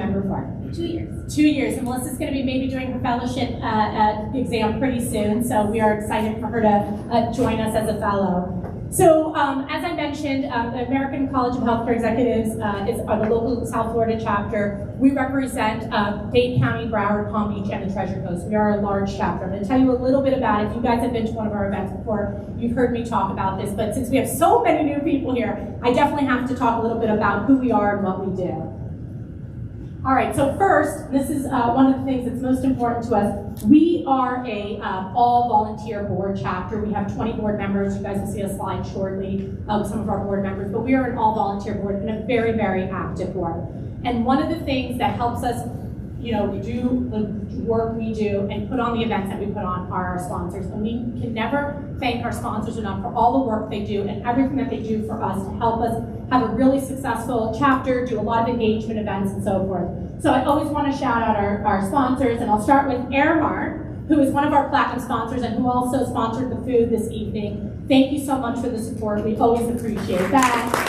member for? 2 years. 2 years, and Melissa's going to be maybe doing her fellowship exam pretty soon, so we are excited for her to join us as a fellow. So, as I mentioned, the American College of Healthcare Executives is the local South Florida chapter. We represent Dade County, Broward, Palm Beach, and the Treasure Coast. We are a large chapter. I'm going to tell you a little bit about it. If you guys have been to one of our events before, you've heard me talk about this, but since we have so many new people here, I definitely have to talk a little bit about who we are and what we do. All right, so first, this is one of the things that's most important to us. We are a all-volunteer board chapter. We have 20 board members. You guys will see a slide shortly of some of our board members, but we are an all-volunteer board and a very, very active board. And one of the things that helps us, you know, do the work we do and put on the events that we put on are our sponsors. And we can never thank our sponsors enough for all the work they do and everything that they do for us to help us have a really successful chapter, do a lot of engagement events and so forth. So I always want to shout out our sponsors, and I'll start with Airmart, who is one of our platinum sponsors and who also sponsored the food this evening. Thank you so much for the support. We always appreciate that.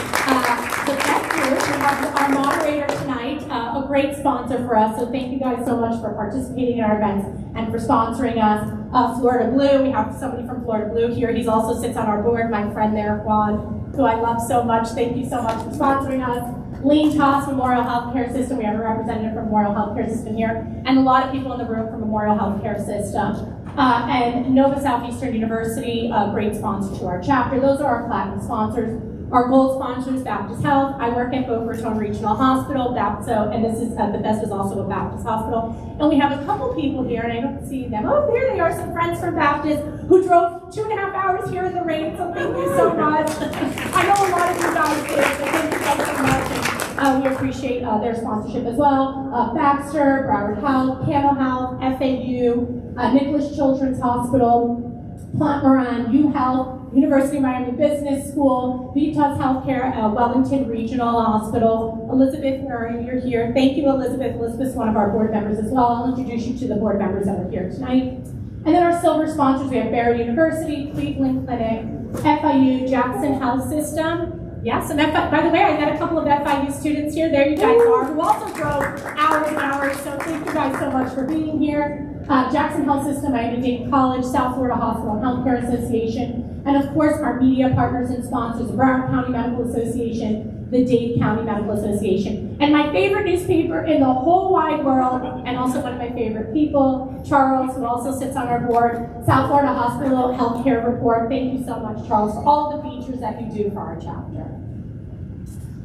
The Beck Group, we have our moderator tonight, a great sponsor for us, so thank you guys so much for participating in our events and for sponsoring us. Florida Blue, we have somebody from Florida Blue here. He also sits on our board, my friend there, Juan, who I love so much. Thank you so much for sponsoring us. Lean Toss Memorial Healthcare System, we have a representative from Memorial Healthcare System here, and a lot of people in the room from Memorial Healthcare System. And Nova Southeastern University, a great sponsor to our chapter. Those are our platinum sponsors. Our gold sponsors, Baptist Health. I work at Boca Raton Regional Hospital, and this is Bethesda is also a Baptist hospital. And we have a couple people here, and I don't see them. Oh, there they are, some friends from Baptist who drove 2.5 hours here in the rain. So thank you so much. I know a lot of you guys did, so thank you guys so much. And we appreciate their sponsorship as well. Baxter, Broward Health, Cano Health, FAU, Nicholas Children's Hospital, Plant Moran, U Health, University of Miami Business School, Vitas Healthcare, Wellington Regional Hospital. Elizabeth, where are you? You're here. Thank you, Elizabeth. Elizabeth's one of our board members as well. I'll introduce you to the board members that are here tonight. And then our silver sponsors, we have Barry University, Cleveland Clinic, FIU, Jackson Health System. Yes, and by the way, I met a couple of FIU students here. There you guys are, who also drove hours and hours, so thank you guys so much for being here. Jackson Health System, Miami-Dade College, South Florida Hospital and Healthcare Association, and of course our media partners and sponsors, the Broward County Medical Association, the Dade County Medical Association, and my favorite newspaper in the whole wide world, and also one of my favorite people, Charles, who also sits on our board, South Florida Hospital Healthcare Report. Thank you so much, Charles, for all the features that you do for our chapter.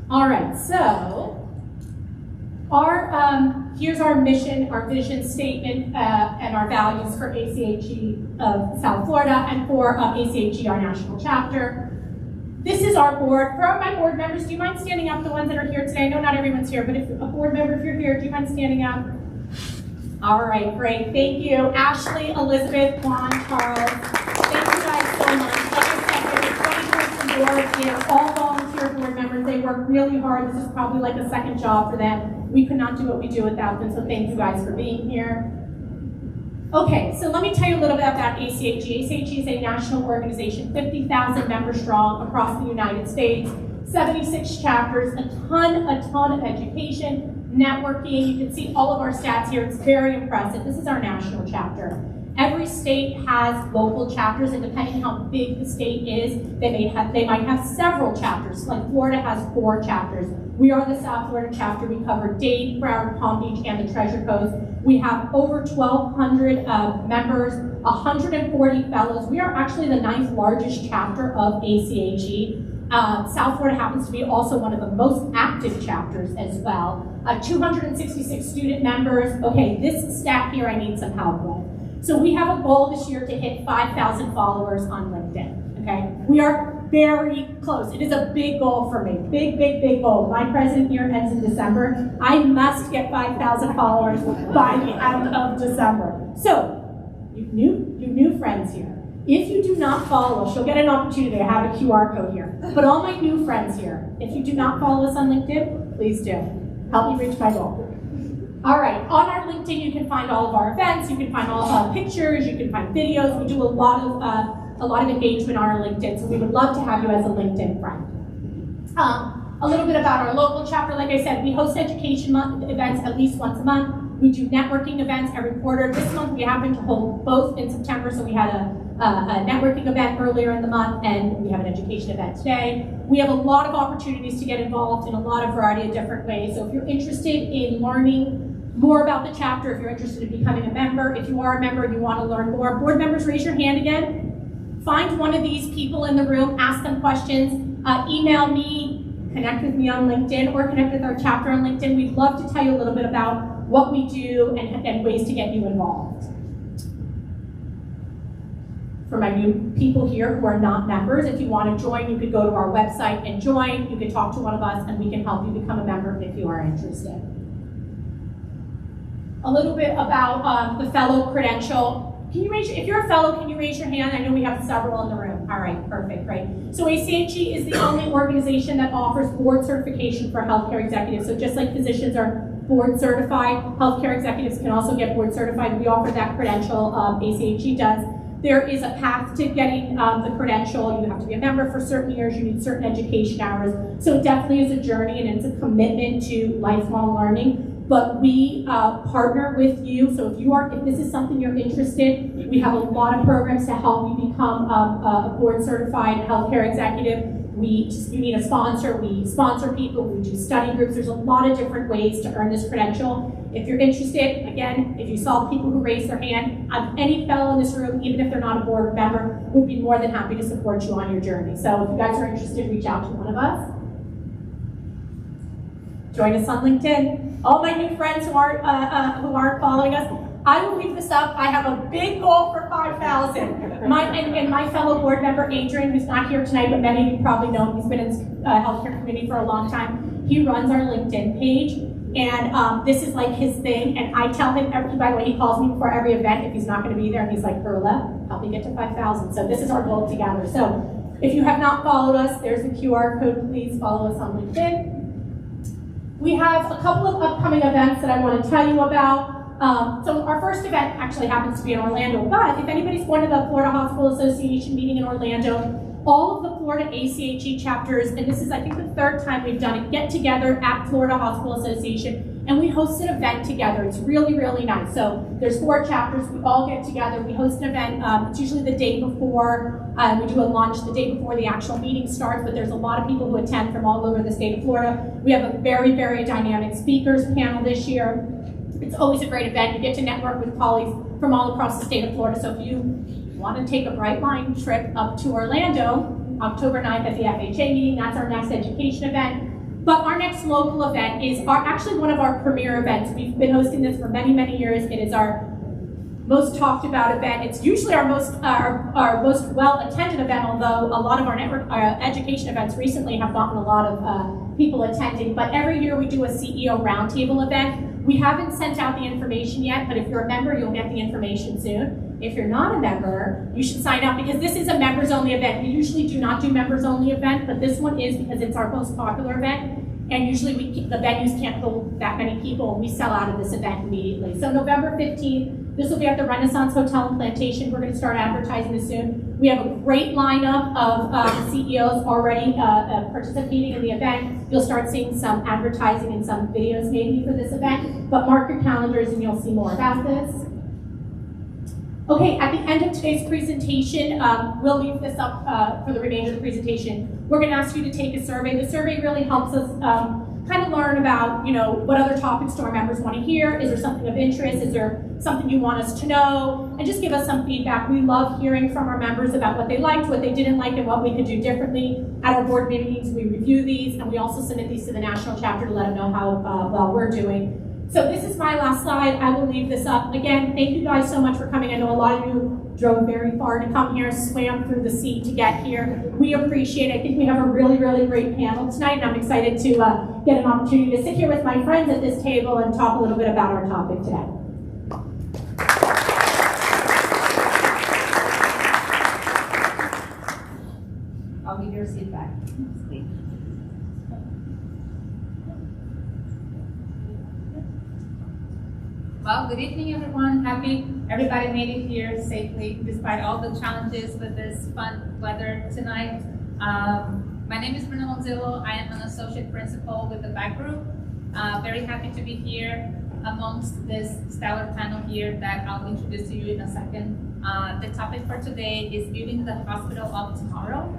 All right, so here's our mission, our vision statement, and our values for ACHE of South Florida and for ACHE, our national chapter. This is our board. For my board members, do you mind standing up, the ones that are here today? I know not everyone's here, but if a board member, if you're here, do you mind standing up? All right, great, thank you. Ashley, Elizabeth, Juan, Charles, thank you guys so much. Like I said, we have 20 board here, all volunteer board members. They work really hard. This is probably like a second job for them. We could not do what we do without them, so thank you guys for being here. Okay, so let me tell you a little bit about ACHE. ACHE is a national organization, 50,000 members strong across the United States, 76 chapters, a ton of education, networking. You can see all of our stats here. It's very impressive. This is our national chapter. Every state has local chapters, and depending on how big the state is, they might have several chapters. Like Florida has 4 chapters. We are the South Florida chapter. We cover Dade, Broward, Palm Beach, and the Treasure Coast. We have over 1,200 members, 140 fellows. We are actually the 9th largest chapter of ACHE. South Florida happens to be also one of the most active chapters as well. 266 student members. Okay, this stat here I need some help with. So we have a goal this year to hit 5,000 followers on LinkedIn, okay? We are very close. It is a big goal for me. Big, big, big goal. My president year ends in December. I must get 5,000 followers by the end of December. So, you new friends here. If you do not follow us, you'll get an opportunity. I have a QR code here. But all my new friends here, if you do not follow us on LinkedIn, please do. Help me reach my goal. All right, on our LinkedIn, you can find all of our events. You can find all pictures. You can find videos. We do a lot of engagement on our LinkedIn, so we would love to have you as a LinkedIn friend. A little bit about our local chapter. Like I said, we host education events at least once a month. We do networking events every quarter. This month we happen to hold both in September, so we had a networking event earlier in the month, and we have an education event today. We have a lot of opportunities to get involved in a lot of variety of different ways. So if you're interested in learning more about the chapter, if you're interested in becoming a member, if you are a member and you want to learn more, board members, raise your hand again. Find one of these people in the room, ask them questions, email me, connect with me on LinkedIn, or connect with our chapter on LinkedIn. We'd love to tell you a little bit about what we do and ways to get you involved. For my new people here who are not members, if you want to join, you could go to our website and join. You could talk to one of us and we can help you become a member if you are interested. A little bit about the fellow credential. Can you raise, if you're a fellow, can you raise your hand? I know we have several in the room. All right, perfect, right. So ACHE is the only organization that offers board certification for healthcare executives. So just like physicians are board certified, healthcare executives can also get board certified. We offer that credential, ACHE does. There is a path to getting the credential. You have to be a member for certain years. You need certain education hours. So it definitely is a journey and it's a commitment to lifelong learning. But we partner with you. So if this is something you're interested, we have a lot of programs to help you become a board certified healthcare executive. You need a sponsor. We sponsor people. We do study groups. There's a lot of different ways to earn this credential. If you're interested, again, if you saw people who raised their hand, any fellow in this room, even if they're not a board member, would be more than happy to support you on your journey. So if you guys are interested, reach out to one of us. Join us on LinkedIn. All my new friends who aren't following us, I will leave this up. I have a big goal for 5,000. And my fellow board member, Adrian, who's not here tonight, but many of you probably know him, he's been in the healthcare community for a long time. He runs our LinkedIn page, and this is like his thing. And I tell him, by the way, he calls me before every event if he's not going to be there, and he's like, Haroula, help me get to 5,000. So this is our goal together. So if you have not followed us, there's the QR code. Please follow us on LinkedIn. We have a couple of upcoming events that I want to tell you about. So our first event actually happens to be in Orlando, but if anybody's going to the Florida Hospital Association meeting in Orlando, all of the Florida ACHE chapters, and this is I think the third time we've done it, get together at Florida Hospital Association, and we host an event together. It's really, really nice. So there's 4 chapters, we all get together, we host an event, it's usually the day before, we do a lunch the day before the actual meeting starts, but there's a lot of people who attend from all over the state of Florida. We have a very, very dynamic speakers panel this year. It's always a great event. You get to network with colleagues from all across the state of Florida. So if you want to take a bright line trip up to Orlando, October 9th at the FACHE meeting, that's our next education event. But our next local event is actually one of our premier events. We've been hosting this for many, many years. It is our most talked about event. It's usually our most well-attended event, although a lot of our education events recently have gotten a lot of people attending. But every year we do a CEO roundtable event. We haven't sent out the information yet, but if you're a member, you'll get the information soon. If you're not a member, you should sign up because this is a members-only event. We usually do not do members-only event, but this one is because it's our most popular event. And usually the venues can't hold that many people, and we sell out of this event immediately. So November 15th, this will be at the Renaissance Hotel and Plantation. We're going to start advertising this soon. We have a great lineup of CEOs already participating in the event. You'll start seeing some advertising and some videos maybe for this event, but mark your calendars and you'll see more about this. Okay, at the end of today's presentation, we'll leave this up for the remainder of the presentation. We're going to ask you to take a survey. The survey really helps us kind of learn about, what other topics do our members want to hear? Is there something of interest? Is there something you want us to know? And just give us some feedback. We love hearing from our members about what they liked, what they didn't like, and what we could do differently. At our board meetings, we review these, and we also submit these to the national chapter to let them know how well we're doing. So this is my last slide. I will leave this up. Again, thank you guys so much for coming. I know a lot of you drove very far to come here, swam through the sea to get here. We appreciate it. I think we have a really, really great panel tonight, and I'm excited to get an opportunity to sit here with my friends at this table and talk a little bit about our topic today. I'll give your seat back. Well, good evening, everyone. Happy everybody made it here safely, despite all the challenges with this fun weather tonight. My name is Bruna Monzillo. I am an associate principal with the Beck Group. Very happy to be here amongst this stellar panel here that I'll introduce to you in a second. The topic for today is building the hospital of tomorrow,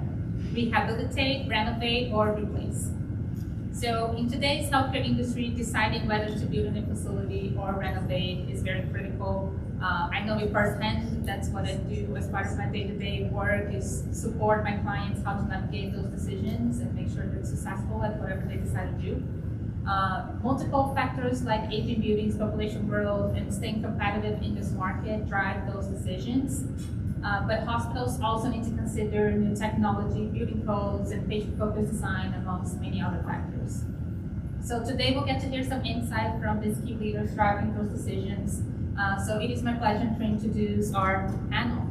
rehabilitate, renovate, or replace. So in today's healthcare industry, deciding whether to build a new facility or renovate is very critical. I know it firsthand. That's what I do as part of my day-to-day work, is support my clients how to navigate those decisions and make sure they're successful at whatever they decide to do. Multiple factors like aging buildings, population growth, and staying competitive in this market drive those decisions. But hospitals also need to consider new technology, building codes, and patient-focused design, amongst many other factors. So today we'll get to hear some insight from these key leaders driving those decisions. So it is my pleasure to introduce our panel.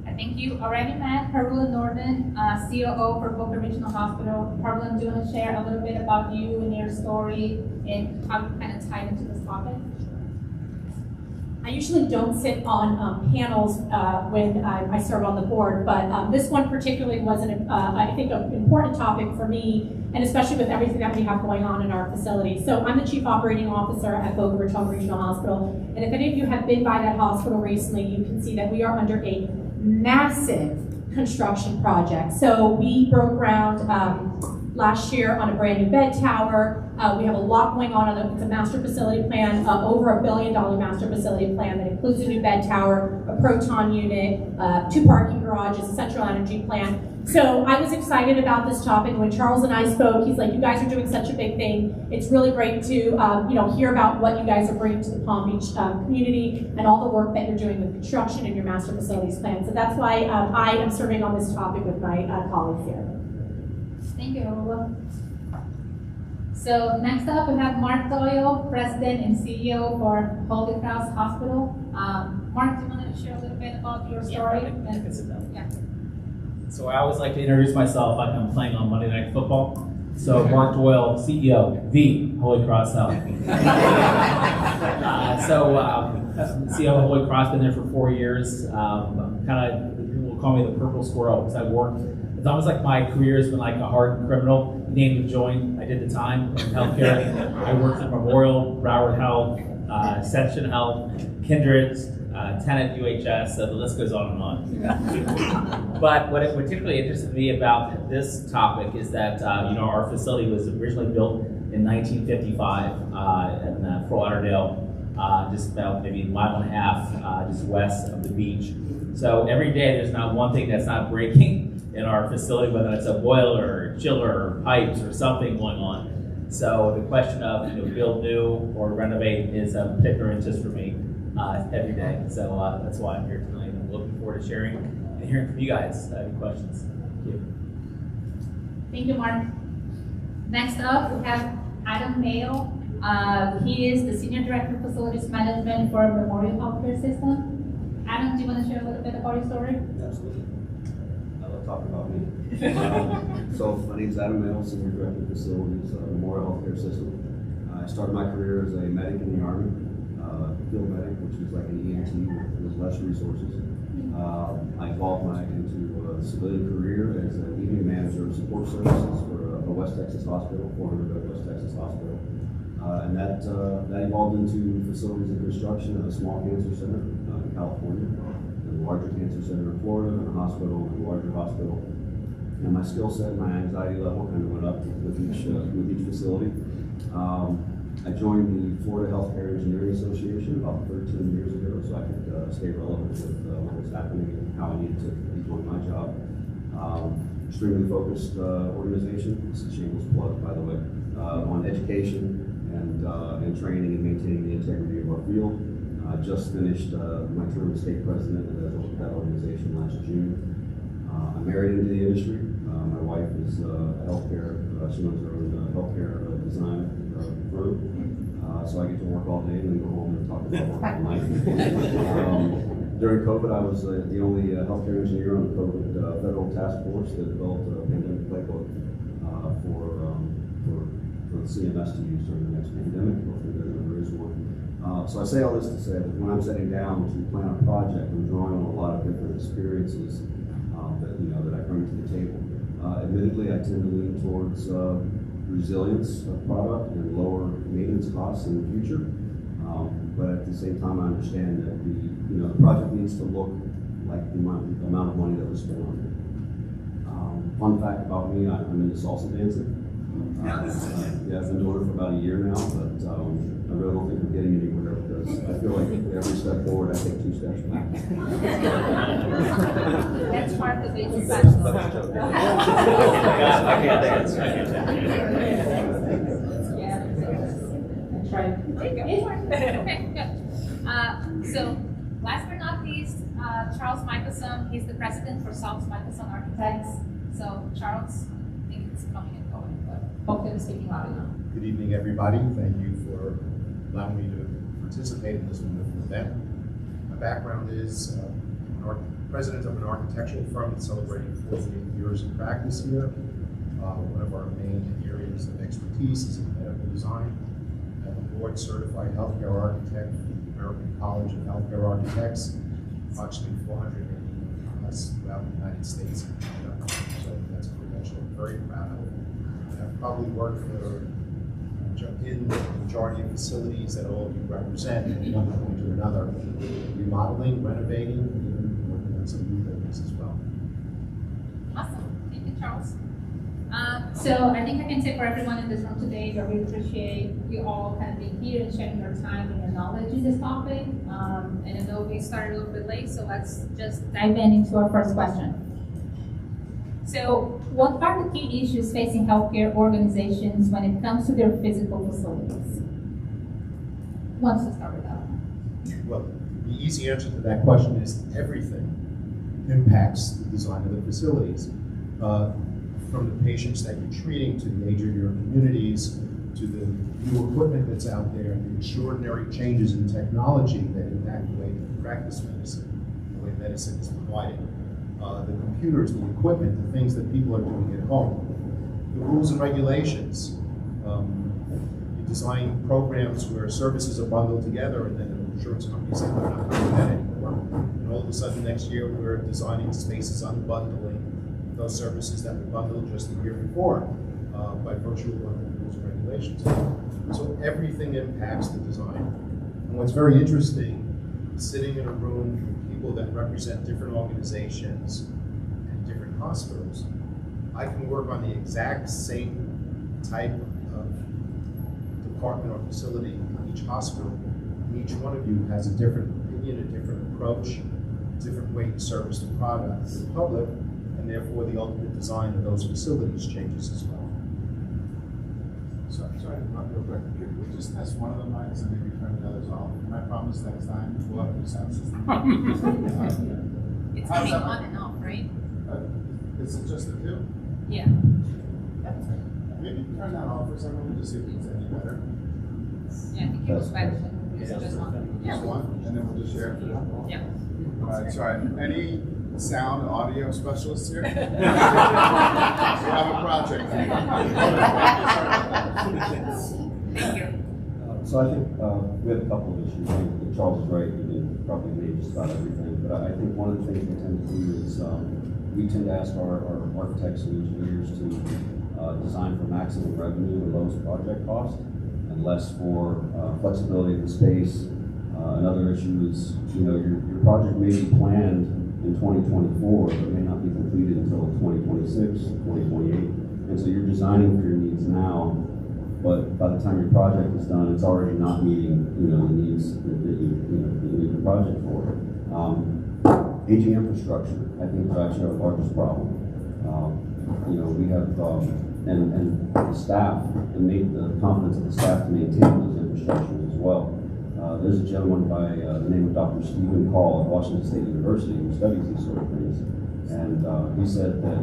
I think you already met Haroula Norden, COO for Boca Regional Hospital. Haroula, do you want to share a little bit about you and your story and how you kind of tied into this topic? I usually don't sit on panels when I serve on the board, but this one particularly was, I think, an important topic for me, and especially with everything that we have going on in our facility. So I'm the Chief Operating Officer at Boca Raton Regional Hospital, and if any of you have been by that hospital recently, you can see that we are under a massive construction project. So we broke ground last year on a brand new bed tower. We have a lot going on it's a master facility plan, over $1 billion master facility plan that includes a new bed tower, a proton unit, 2 parking garages, a central energy plant. So I was excited about this topic. When Charles and I spoke, he's like, you guys are doing such a big thing. It's really great to hear about what you guys are bringing to the Palm Beach community and all the work that you're doing with construction and your master facilities plan. So that's why I am serving on this topic with my colleagues here. Thank you, Haroula. So next up, we have Mark Doyle, President and CEO for Holy Cross Hospital. Mark, do you want to share a little bit about your story? Yeah. So I always like to introduce myself like I'm playing on Monday Night Football. So Mark Doyle, CEO, the Holy Cross Health. CEO of Holy Cross, been there for 4 years. People call me the purple squirrel because I worked. It's almost like my career has been like a hardened criminal. Named to join, I did the time in healthcare. I worked at Memorial, Broward Health, Ascension Health, Kindred, Tenet, UHS, so the list goes on and on. But what particularly interested me about this topic is that our facility was originally built in 1955 in Fort Lauderdale, just about maybe a mile and a half just west of the beach. So every day there's not one thing that's not breaking in our facility, whether it's a boiler, or chiller, or pipes, or something going on. So the question of build new or renovate is a particular interest for me every day. So that's why I'm here tonight. I'm looking forward to sharing and hearing from you guys. Any questions? Thank you. Thank you, Mark. Next up, we have Adam Mayle. He is the Senior Director of Facilities Management for Memorial Healthcare System. Adam, do you want to share a little bit about your story? Absolutely. I love talking about me. So my name is Adam Mayle, Senior Director of Facilities, Memorial Healthcare System. I started my career as a medic in the Army, field medic, which was like an EMT with less resources. I evolved into a civilian career as an evening manager of support services for a West Texas hospital, 400-bed West Texas hospital. And that evolved into facilities and construction at a small cancer center in California, and a larger cancer center in Florida, and a hospital, and a larger hospital. And my skill set, my anxiety level kind of went up with each facility. I joined the Florida Healthcare Engineering Association about 13 years ago, so I could stay relevant with what was happening and how I needed to be doing my job. Extremely focused organization. This is a shameless plug, by the way, on education and training and maintaining the integrity of our field. I just finished my term as state president of that organization last June. I'm married into the industry. My wife is a healthcare, she runs her own healthcare design firm. So I get to work all day and then go home and talk about work all night. During COVID, I was the only healthcare engineer on the COVID federal task force that developed a pandemic playbook for the CMS to use during the next pandemic. Hopefully there is one. So I say all this to say that when I'm sitting down to plan a project, I'm drawing on a lot of different experiences that I bring to the table. Admittedly, I tend to lean towards resilience of product and lower maintenance costs in the future. But at the same time, I understand that the project needs to look like the amount of money that was spent on it. Fun fact about me, I'm into salsa dancing. Yeah, I've been doing it for about a year now, but I really don't think we're getting anywhere because I feel like every step forward, I take 2 steps back. That's part of the basic bachelor. I can't dance. Yeah. That's right. Okay, good. So, last but not least, Charles Michelson. He's the president for Saltz Michelson Architects. So, Charles, I think it's coming and going, but hopefully I'm speaking loud enough. Good evening, everybody. Thank you for allowing me to participate in this wonderful event. My background is president of an architectural firm that's celebrating 48 years of practice here. One of our main areas of expertise is in medical design. I'm a board certified healthcare architect from the American College of Healthcare Architects, approximately 480 of us throughout the United States and Canada. So that's a credential I'm very proud of. And I've probably worked for in the majority of facilities that all of you represent at one point or another, remodeling, renovating, and even working on some new buildings as well. Awesome. Thank you, Charles. So I think I can say for everyone in this room today that we appreciate you all kind of being here and sharing your time and your knowledge in this topic. And I know we started a little bit late, so let's just dive into our first question. So, what are the key issues facing healthcare organizations when it comes to their physical facilities? Who wants to start with that? Well, the easy answer to that question is everything impacts the design of the facilities. From the patients that you're treating, to the age of your communities, to the new equipment that's out there, and the extraordinary changes in technology that impact the way that we practice medicine, the way medicine is provided. The computers, the equipment, the things that people are doing at home, the rules and regulations. You design programs where services are bundled together, and then the insurance companies say they're not going to do that anymore. And all of a sudden next year we're designing spaces unbundling those services that were bundled just the year before by virtue of the rules and regulations. So everything impacts the design. And what's very interesting, sitting in a room with people that represent different organizations and different hospitals, I can work on the exact same type of department or facility in each hospital. And each one of you has a different opinion, a different approach, a different way to service the product to the public, and therefore the ultimate design of those facilities changes as well. Sorry, real quick. Can we just test one of the mics and maybe turn the others off? My promise next time we'll have a new sound system. It's coming on and off, right? Is it just the two? Yeah. Maybe turn that off for a second and just see if it's any better. Yeah, I think it was better. Just one. Just one, and then we'll just share it. Yeah. All right, sorry. Any sound audio specialists here? We have a project. Thank you. So I think we have a couple of issues. I think Charles is right. We can probably name just about everything. But I think one of the things we tend to do is we tend to ask our architects and engineers to design for maximum revenue and lowest project cost, and less for flexibility of the space. Another issue is, your project may be planned in 2024, but may not be completed until 2026, 2028. And so you're designing for your needs now, but by the time your project is done, it's already not meeting, the needs that you need the project for. Aging infrastructure, I think, is actually our largest problem. We have, and the staff, and the confidence of the staff to maintain those infrastructures as well. There's a gentleman by the name of Dr. Stephen Call at Washington State University who studies these sort of things. And he said that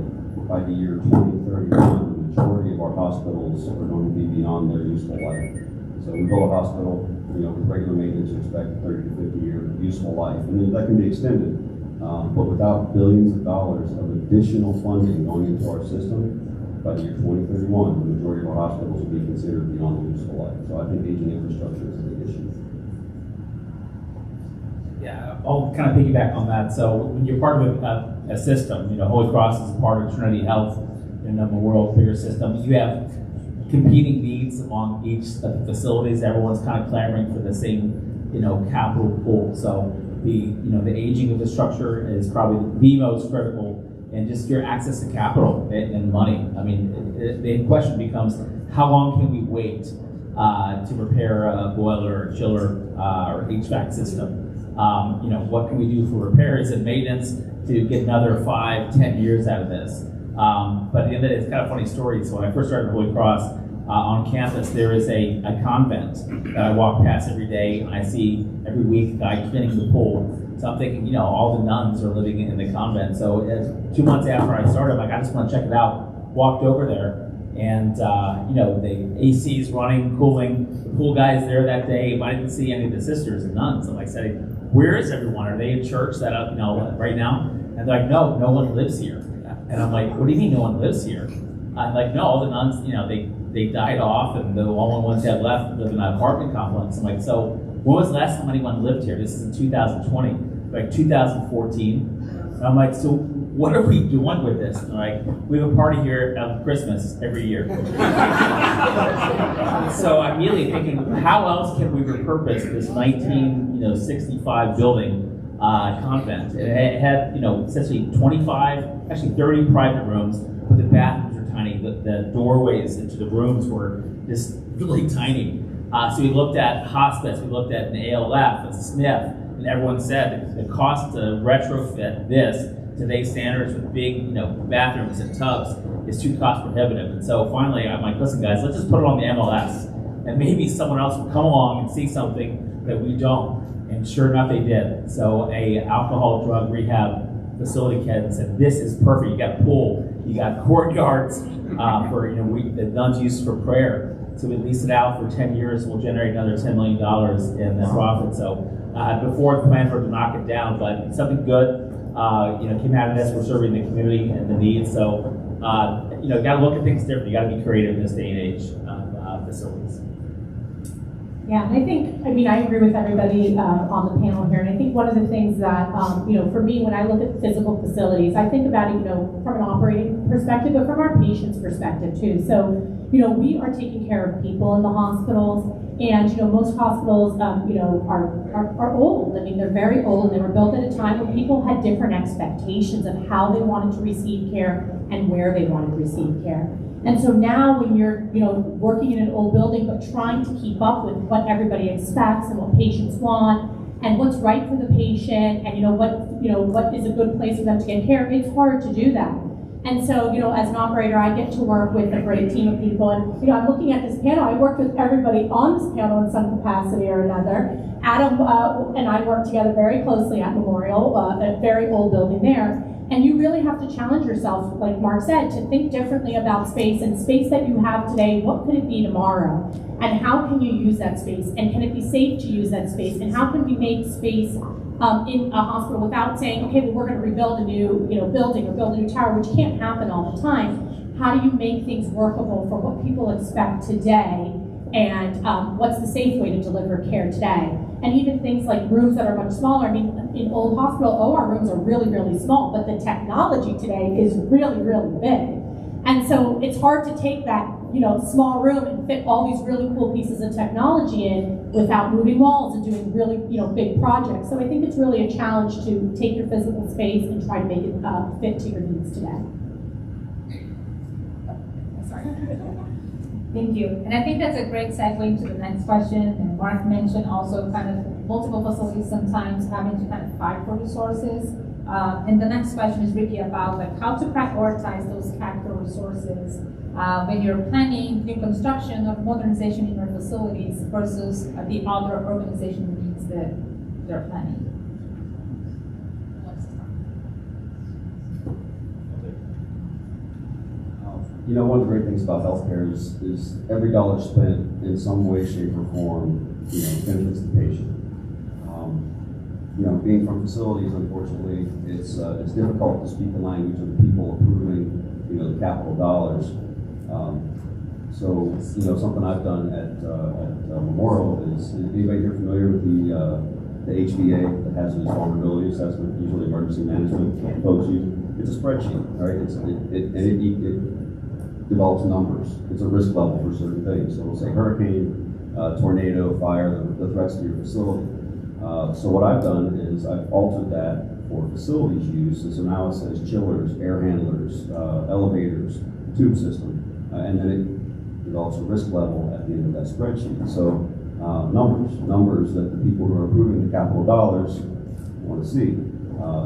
by the year 2031, the majority of our hospitals are going to be beyond their useful life. So we build a hospital, with regular maintenance, you expect 30 to 50 year useful life. And that can be extended. But without billions of dollars of additional funding going into our system, by the year 2031, the majority of our hospitals will be considered beyond their useful life. So I think aging infrastructure is a big issue. Yeah, I'll kind of piggyback on that. So when you're part of a system, Holy Cross is part of Trinity Health. in a world bigger system. You have competing needs among each of the facilities. Everyone's kind of clamoring for the same, capital pool. So the aging of the structure is probably the most critical, and just your access to capital and money. I mean, the question becomes, how long can we wait to repair a boiler, or chiller, or HVAC system? What can we do for repairs and maintenance to get another 5-10 years out of this? But at the end of the day, it's kind of a funny story. So when I first started at Holy Cross, on campus there is a convent that I walk past every day, and I see every week a guy cleaning the pool. So I'm thinking, all the nuns are living in the convent. So 2 months after I started, I'm like, I just want to check it out. Walked over there, and the AC is running, cooling. The pool guy's there that day, but I didn't see any of the sisters and nuns. I'm like, saying, where is everyone? Are they in church right now? And they're like, no one lives here. And I'm like, what do you mean no one lives here? I'm like, no, all the nuns, they died off, and the only ones that left live in an apartment complex. I'm like, so when was the last time anyone lived here? This is in 2020, like 2014. And I'm like, so what are we doing with this? And like, we have a party here at Christmas every year. So I'm immediately thinking, how else can we repurpose this 1965 building convent? And it had, essentially 25, actually 30 private rooms, but the bathrooms are tiny. The doorways into the rooms were just really tiny. So we looked at hospice, we looked at an ALF, a SNF, and everyone said the cost to retrofit this to today's standards with big, bathrooms and tubs is too cost prohibitive. And so finally, I'm like, listen, guys, let's just put it on the MLS, and maybe someone else will come along and see something that we don't. And sure enough, they did. So a alcohol drug rehab facility kid said, this is perfect. You got a pool, you got courtyards for the nuns use for prayer. So we leased it out for 10 years. We'll generate another $10 million in profit. So before the plans were to knock it down, but something good. Came out of this. We're serving the community and the needs. So, got to look at things differently. You got to be creative in this day and age of facilities. Yeah, and I agree with everybody on the panel here. And I think one of the things that, for me, when I look at physical facilities, I think about it, from an operating perspective, but from our patient's perspective too. So, we are taking care of people in the hospitals. And most hospitals, are old. I mean, they're very old, and they were built at a time when people had different expectations of how they wanted to receive care and where they wanted to receive care. And so now, when you're, working in an old building, but trying to keep up with what everybody expects and what patients want, and what's right for the patient, and what is a good place for them to get care, it's hard to do that. And so, as an operator, I get to work with a great team of people. And, I'm looking at this panel. I worked with everybody on this panel in some capacity or another. Adam and I worked together very closely at Memorial, a very old building there. And you really have to challenge yourself, like Mark said, to think differently about space. And space that you have today, what could it be tomorrow? And how can you use that space? And can it be safe to use that space? And how can we make space in a hospital without saying, okay, well, we're going to rebuild a new building or build a new tower, which can't happen all the time. How do you make things workable for what people expect today, and what's the safe way to deliver care today? And even things like rooms that are much smaller. I mean, in old hospital OR rooms are really, really small, but the technology today is really, really big. And so it's hard to take that small room and fit all these really cool pieces of technology in without moving walls and doing really, big projects. So I think it's really a challenge to take your physical space and try to make it fit to your needs today. Sorry. Thank you. And I think that's a great segue into the next question. And Mark mentioned also kind of multiple facilities sometimes having to kind of fight for resources. And the next question is really about how to prioritize those capital resources when you're planning new construction or modernization in your facilities versus the other organizational needs that they're planning. One of the great things about healthcare is every dollar spent in some way, shape, or form, benefits the patient. Being from facilities, unfortunately, it's difficult to speak the language of the people approving, the capital dollars. So something I've done at Memorial is anybody here familiar with the HVA, the Hazardous Vulnerability Assessment, usually emergency management folks use? It's a spreadsheet, right? develops numbers. It's a risk level for certain things. So it'll say hurricane, tornado, fire, the threats to your facility. So what I've done is I've altered that for facilities use. So now it says chillers, air handlers, elevators, tube system, and then it develops a risk level at the end of that spreadsheet. So numbers that the people who are approving the capital dollars want to see.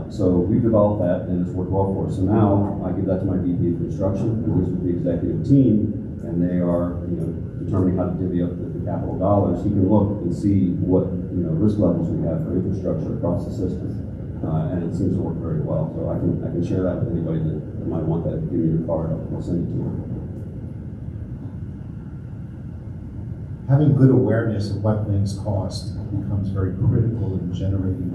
So we developed that, and it's worked well for us. So now I give that to my VP of construction, who is with the executive team, and they are, determining how to divvy up the capital dollars. He can look and see what risk levels we have for infrastructure across the system, and it seems to work very well. So I can share that with anybody that might want that. Give me your card, I'll send it to you. Having good awareness of what things cost becomes very critical in generating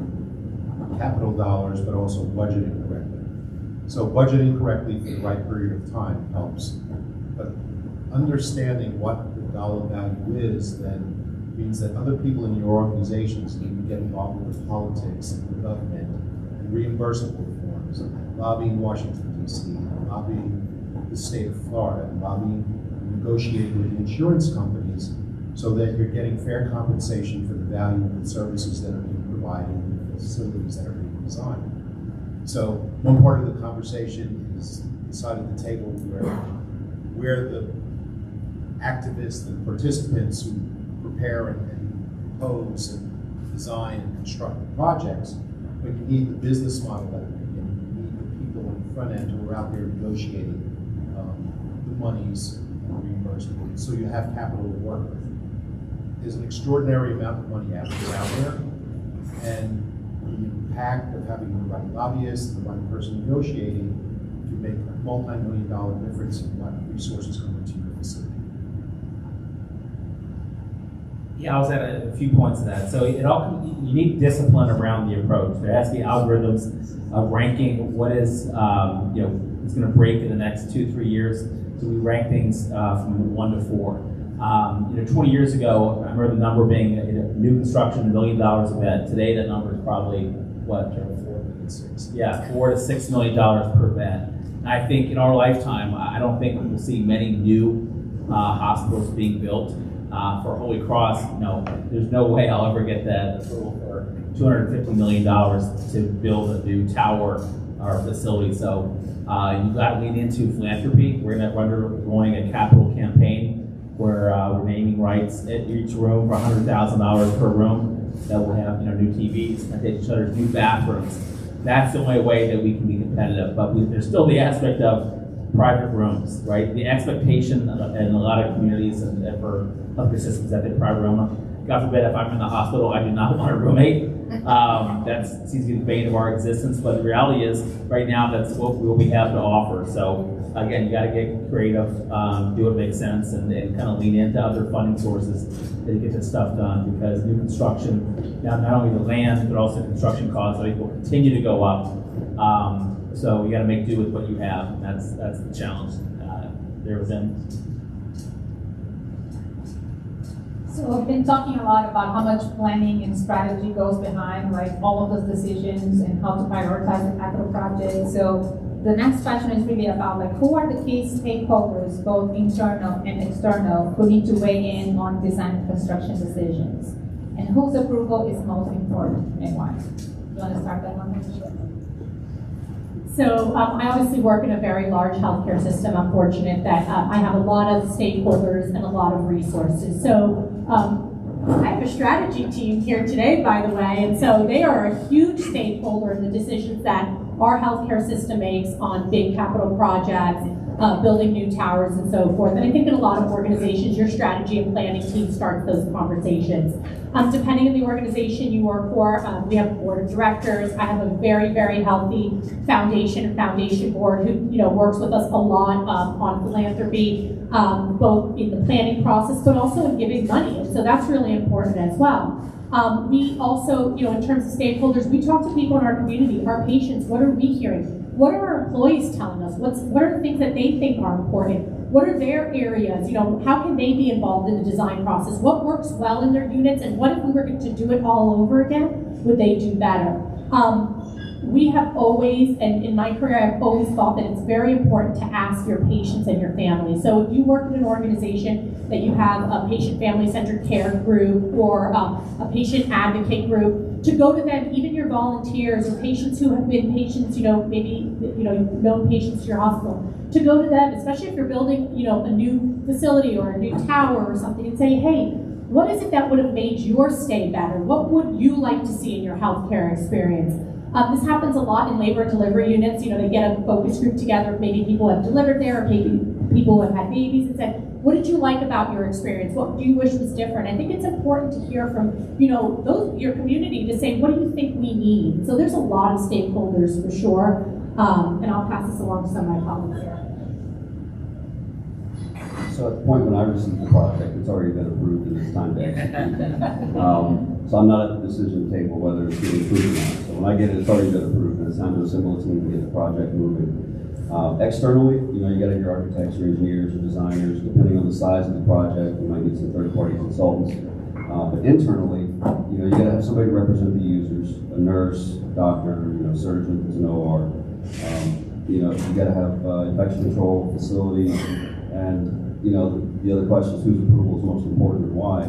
capital dollars, but also budgeting correctly. So budgeting correctly for the right period of time helps, but understanding what the dollar value is then means that other people in your organizations need to get involved with the politics and the government and reimbursement reforms, lobbying Washington, D.C., lobbying the state of Florida, and lobbying, negotiating with insurance companies so that you're getting fair compensation for the value of the services that are being provided and the facilities that are being designed. So one part of the conversation is the side of the table where the activists and participants who prepare and propose and design and construct the projects, but you need the business model at the beginning. You need the people on the front end who are out there negotiating the monies and reimbursement, so you have capital to work with. There's an extraordinary amount of money out there, and the impact of having the right lobbyist and the right person negotiating can make a multi-million-dollar difference in what resources come into your facility. Yeah, I was at a few points of that. So you need discipline around the approach. There has to be algorithms of ranking what is, it's going to break in the next 2-3 years. So we rank things from 1 to 4. 20 years ago, I remember the number being new construction, $1 million a bed. Today, that number is probably what? $4 to $6 million per bed. And I think in our lifetime, I don't think we will see many new hospitals being built. For Holy Cross, there's no way I'll ever get that approval for $250 million to build a new tower or facility. So you've got to lean into philanthropy. We're undergoing a capital campaign where we're naming rights at each room for $100,000 per room that will have new TVs, ventilation shutters, new bathrooms. That's the only way that we can be competitive. But there's still the aspect of private rooms, right? The expectation in a lot of communities and for healthcare systems that the private room, God forbid if I'm in the hospital, I do not want a roommate. That seems to be the bane of our existence, but the reality is right now that's what we have to offer. So again, you got to get creative, do what makes sense, and kind of lean into other funding sources to get this stuff done, because new construction, not only the land, but also construction costs, I think will continue to go up. So you got to make do with what you have, and that's the challenge there within. So I've been talking a lot about how much planning and strategy goes behind all of those decisions and how to prioritize the capital projects. So the next question is really about who are the key stakeholders, both internal and external, who need to weigh in on design and construction decisions, and whose approval is most important and why. You want to start that one? So I obviously work in a very large healthcare system. I'm fortunate that I have a lot of stakeholders and a lot of resources. So I have a strategy team here today, by the way, and so they are a huge stakeholder in the decisions that our healthcare system makes on big capital projects, building new towers and so forth. And I think in a lot of organizations, your strategy and planning team starts those conversations. Depending on the organization you work for, we have a board of directors. I have a very, very healthy foundation board who works with us a lot on philanthropy, both in the planning process, but also in giving money. And so that's really important as well. We also, in terms of stakeholders, we talk to people in our community, our patients. What are we hearing? What are our employees telling us? What are the things that they think are important? What are their areas? How can they be involved in the design process? What works well in their units? And what if we were to do it all over again? Would they do better? we have always, and in my career, I've always thought that it's very important to ask your patients and your family. So if you work in an organization that you have a patient family-centered care group or a patient advocate group, to go to them, even your volunteers or patients who have been patients, maybe, you've known patients to your hospital, to go to them, especially if you're building, a new facility or a new tower or something, and say, hey, what is it that would have made your stay better? What would you like to see in your healthcare experience? This happens a lot in labor and delivery units. They get a focus group together. Maybe people have delivered there, or maybe people have had babies, and said, what did you like about your experience? What do you wish was different? I think it's important to hear from, your community to say, what do you think we need? So there's a lot of stakeholders for sure. And I'll pass this along to some of my colleagues here. So at the point when I received the project, it's already been approved and it's time to execute. So I'm not at the decision table whether it's being approved or not. So when I get it, it's already been approved and it's time to assemble a team to get the project moving. Externally, you got to have your architects, your engineers, your designers. Depending on the size of the project, you might need some third-party consultants. But internally, you got to have somebody to represent the users, a nurse, doctor, surgeon, who's an OR. You got to have infection control facilities, and the other question is whose approval is most important and why.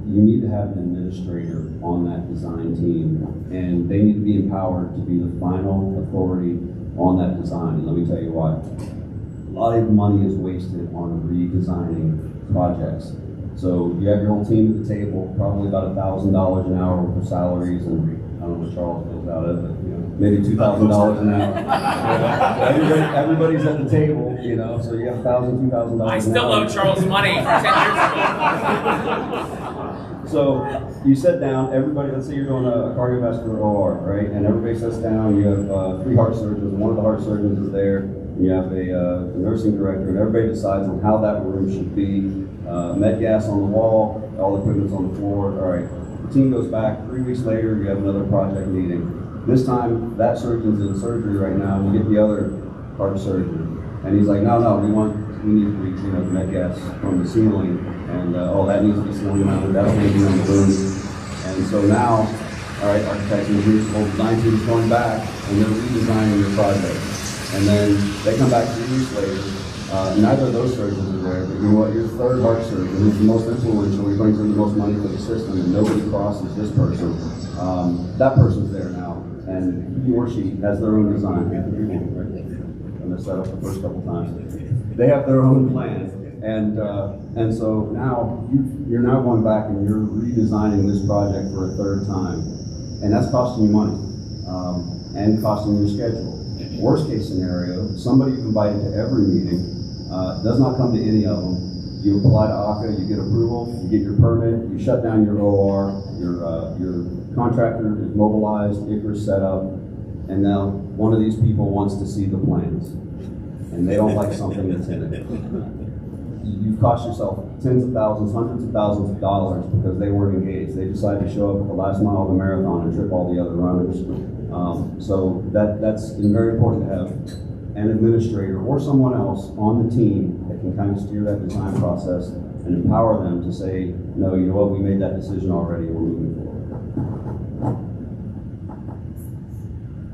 You need to have an administrator on that design team, and they need to be empowered to be the final authority on that design. And let me tell you why. A lot of money is wasted on redesigning projects. So you have your whole team at the table, probably about $1,000 an hour for salaries, and I don't know what Charles goes out of, but maybe $2,000 an hour. Everybody's at the table, so you have $1,000, $2,000. I still owe Charles money from 10 years ago. So you sit down, everybody, let's say you're doing a cardiovascular OR, right? And everybody sits down, you have 3 heart surgeons, one of the heart surgeons is there, and you have a nursing director, and everybody decides on how that room should be. Med gas on the wall, all the equipment's on the floor, all right. The team goes back, 3 weeks later, you have another project meeting. This time, that surgeon's in surgery right now, and you get the other heart surgeon. And he's like, no, we need to reach, the med gas from the ceiling. And, that needs to be ceiling mounted, that's going to be on the room. And so now, all right, architects and engineers, the whole design team is going back, and they're redesigning your project. And then they come back 3 weeks later. Neither of those surgeons are there, but you know what, your third heart surgeon, who's the most influential, he brings in the most money for the system, and nobody crosses this person. That person's there now, and he or she has their own design. I messed that up the first couple times. They have their own plan. And so now you're now going back and you're redesigning this project for a third time, and that's costing you money and costing your schedule. Worst case scenario, somebody you've invited to every meeting does not come to any of them. You apply to ACHA, you get approval, you get your permit, you shut down your OR, your contractor is mobilized, ICRA's set up, and now one of these people wants to see the plans, and they don't like something that's in it. You've cost yourself tens of thousands, hundreds of thousands of dollars because they weren't engaged. They decided to show up at the last mile of the marathon and trip all the other runners. So that's very important to have an administrator or someone else on the team that can kind of steer that design process and empower them to say, no, you know what, we made that decision already, we're moving forward.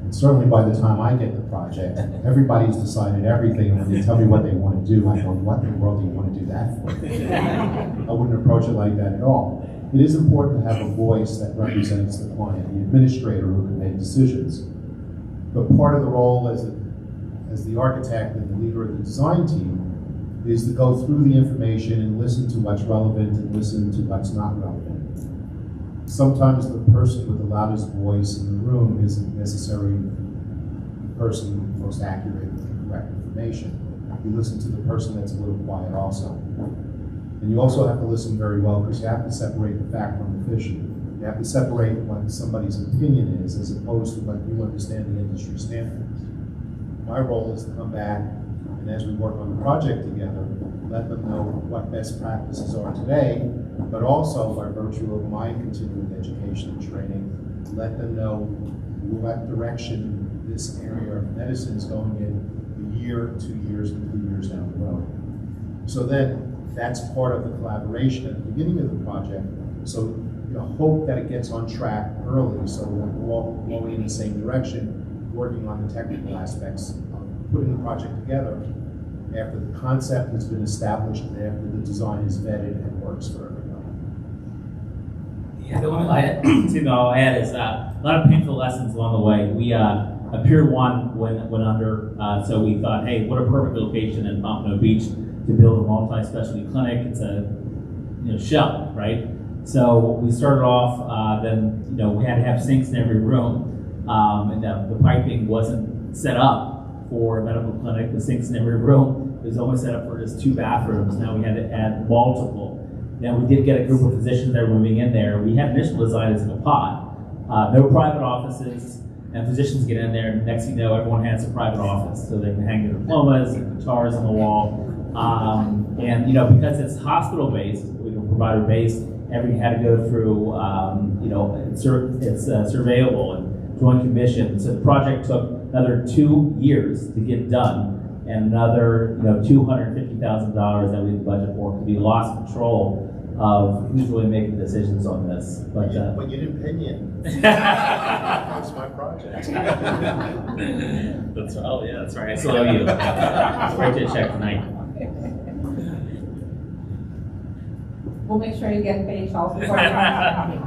And certainly by the time I get the project, everybody's decided everything, and when they tell me what they want to do, I go, what in the world do you want to do that for? I wouldn't approach it like that at all. It is important to have a voice that represents the client, the administrator who can make decisions. But part of the role as the architect and the leader of the design team is to go through the information and listen to what's relevant and listen to what's not relevant. Sometimes the person with the loudest voice in the room isn't necessarily the person with the most accurate and correct information. You listen to the person that's a little quiet also. And you also have to listen very well because you have to separate the fact from the fiction. You have to separate what somebody's opinion is as opposed to what you understand the industry standards. My role is to come back and as we work on the project together, let them know what best practices are today, but also by virtue of my continuing education and training, let them know what direction this area of medicine is going in a year, 2 years, and 3 years down the road. So then that's part of the collaboration at the beginning of the project. So hope that it gets on track early so that we're all going in the same direction working on the technical aspects of putting the project together after the concept has been established and after the design is vetted and works for everybody. Yeah, the only thing I'll add is a lot of painful lessons along the way. We Pier 1 went under, so we thought, hey, what a perfect location in Pompano Beach to build a multi-specialty clinic. It's a shell, right? So we started off, then we had to have sinks in every room, and the piping wasn't set up for a medical clinic. The sinks in every room was only set up for just 2 bathrooms. Now we had to add multiple. Now we did get a group of physicians that were moving in there. We had initial design as a pod. No private offices, and physicians get in there, and next thing you know, everyone has a private office, so they can hang their diplomas and guitars on the wall. And because it's hospital-based, provider-based, everything had to go through, it's surveyable and joint commission. So the project took another 2 years to get done, and another $250,000 that we had budget for, because we lost control of who's really making decisions on this. But you didn't pay me in. That's my project. That's right. I still owe you. Write you a check tonight. We'll make sure you get paid, Charles, before you come.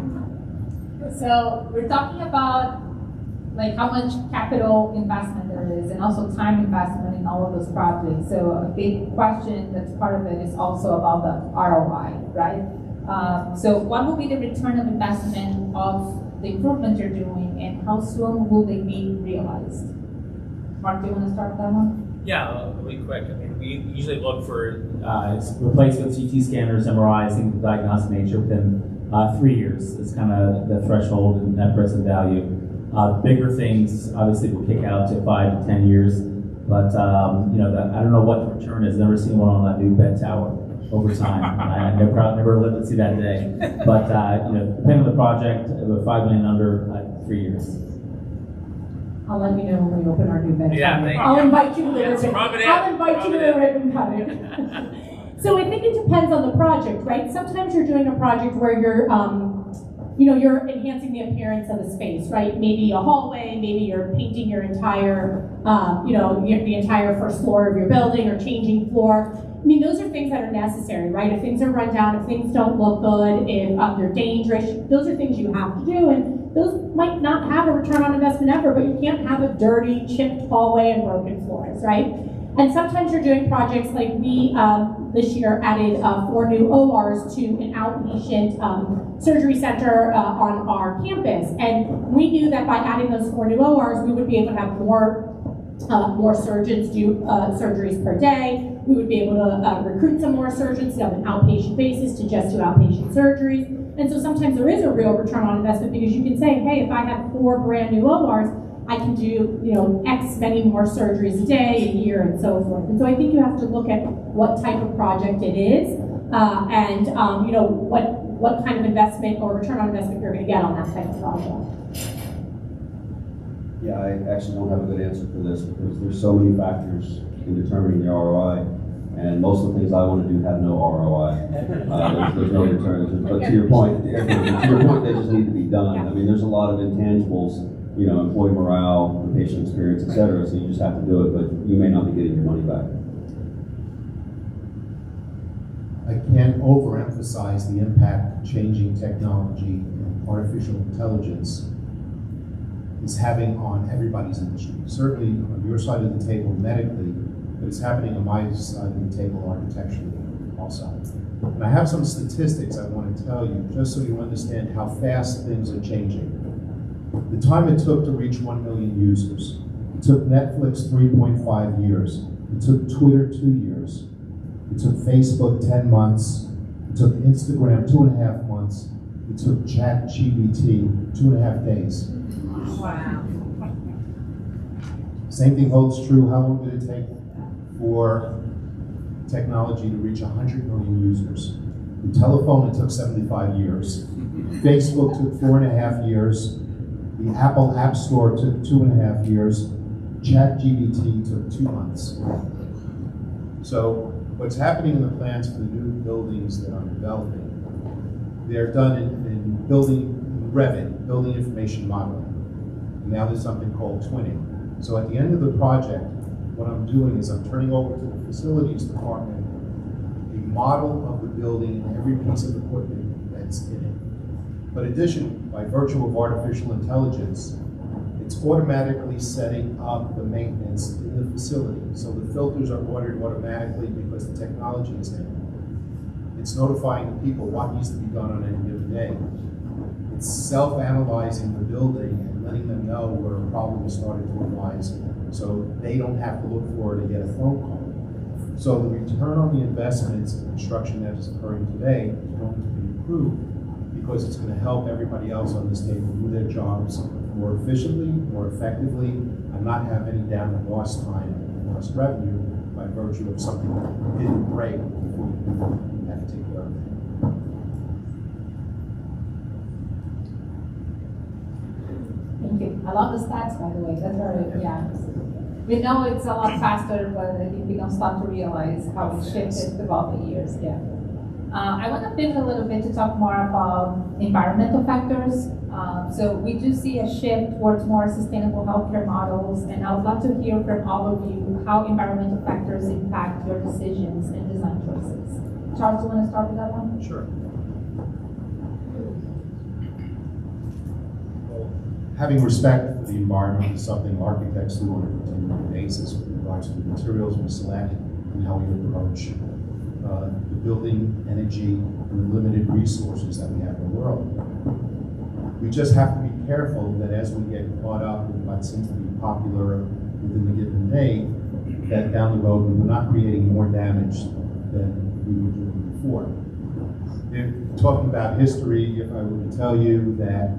So we're talking about like how much capital investment there is, and also time investment in all of those projects. So a big question that's part of it is also about the ROI, right? So what will be the return of investment of the improvement you're doing, and how soon will they be realized? Mark, do you want to start with that one? Yeah, really quick. I mean, we usually look for replacement CT scanners, MRIs, things of diagnostic nature within 3 years. It's kind of the threshold in net present value. Bigger things obviously will kick out to 5 to 10 years, but I don't know what the return is. Never seen one on that new bed tower over time. I never lived to see that day. But depending on the project, about $5 million under 3 years. I'll let you know when we open our new bed. Yeah, thank you. I'll invite you to the ribbon. Rub it in. I'll invite you to the Rub ribbon cutting. So I think it depends on the project, right? Sometimes you're doing a project where you're you're enhancing the appearance of the space, right? Maybe a hallway, maybe you're painting your entire, the entire first floor of your building, or changing floor. I mean, those are things that are necessary, right? If things are run down, if things don't look good, if they're dangerous, those are things you have to do, and those might not have a return on investment ever, but you can't have a dirty, chipped hallway and broken floors, right? And sometimes you're doing projects like we, this year, added 4 new ORs to an outpatient surgery center on our campus. And we knew that by adding those 4 new ORs, we would be able to have more surgeons do surgeries per day. We would be able to recruit some more surgeons to have an outpatient basis to just do outpatient surgeries. And so sometimes there is a real return on investment, because you can say, hey, if I have 4 brand new ORs, I can do X many more surgeries a day, a year, and so forth. And so I think you have to look at what type of project it is, and what kind of investment or return on investment you're going to get on that type of project. Yeah, I actually don't have a good answer for this, because there's so many factors in determining the ROI, and most of the things I want to do have no ROI. There's no return. But to your point, they just need to be done. I mean, there's a lot of intangibles, employee morale, the patient experience, et cetera, so you just have to do it, but you may not be getting your money back. I can't overemphasize the impact changing technology and artificial intelligence is having on everybody's industry. Certainly on your side of the table medically, but it's happening on my side of the table architecturally also. And I have some statistics I want to tell you, just so you understand how fast things are changing. The time it took to reach 1 million users, it took Netflix 3.5 years, it took Twitter 2 years, it took Facebook 10 months, it took Instagram 2.5 months, it took ChatGPT 2.5 days. Wow. Same thing holds true. How long did it take for technology to reach 100 million users? The telephone, it took 75 years. Facebook took 4.5 years. The Apple App Store took 2.5 years. ChatGPT took 2 months. So what's happening in the plans for the new buildings that I'm developing, they're done in building Revit, building information modeling. And now there's something called twinning. So at the end of the project, what I'm doing is I'm turning over to the facilities department a model of the building and every piece of equipment that's in it. But in addition, by virtue of artificial intelligence, it's automatically setting up the maintenance in the facility. So the filters are ordered automatically because the technology is in it. It's notifying the people what needs to be done on any given day. It's self-analyzing the building and letting them know where a problem is starting to arise, so they don't have to look for it and get a phone call. So the return on the investments in construction that is occurring today is going to be improved because it's going to help everybody else on this table do their jobs more efficiently, more effectively, and not have any down and lost time and lost revenue by virtue of something that didn't break before you had to take care of it. Thank you. I love the stats, by the way. That's very, yeah. We know it's a lot faster, but I think we don't start to realize how it shifted throughout the years. Yeah. I want to pivot a little bit to talk more about environmental factors. So we do see a shift towards more sustainable healthcare models, and I would love to hear from all of you how environmental factors impact your decisions and design choices. Charles, do you want to start with that one? Sure. Having respect for the environment is something architects do on a continuing basis with regards to the materials we select and how we approach the building, energy, and the limited resources that we have in the world. We just have to be careful that as we get caught up in what seems to be popular within the given day, that down the road we're not creating more damage than we were doing before. If talking about history, if I were to tell you that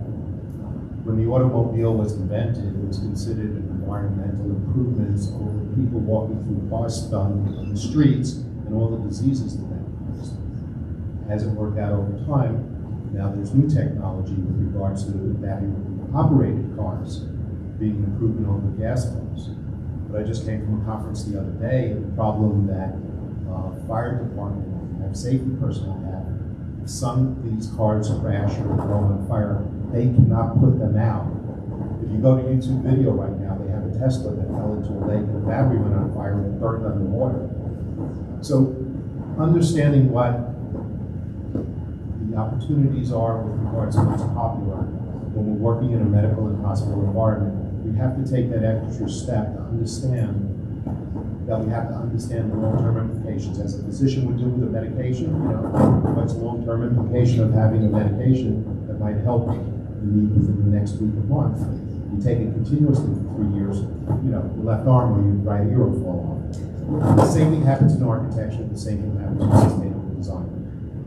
when the automobile was invented, it was considered an environmental improvements over people walking through car-stung on the streets and all the diseases that caused. It hasn't worked out over time. Now there's new technology with regards to battery-operated cars being an improvement over gas cars. But I just came from a conference the other day, the problem that fire department and safety personnel have. If some of these cars crash or go on fire, they cannot put them out. If you go to YouTube video right now, they have a Tesla that fell into a lake and the battery went on fire and it burned underwater. So understanding what the opportunities are with regards to what's popular when we're working in a medical and hospital environment, we have to take that extra step to understand that we have to understand the long-term implications. As a physician would do with a medication, what's the long-term implication of having a medication that might help the need within the next week or month? You take it continuously for 3 years, your left arm or your right ear will fall off. The same thing happens in architecture, the same thing happens in sustainable design.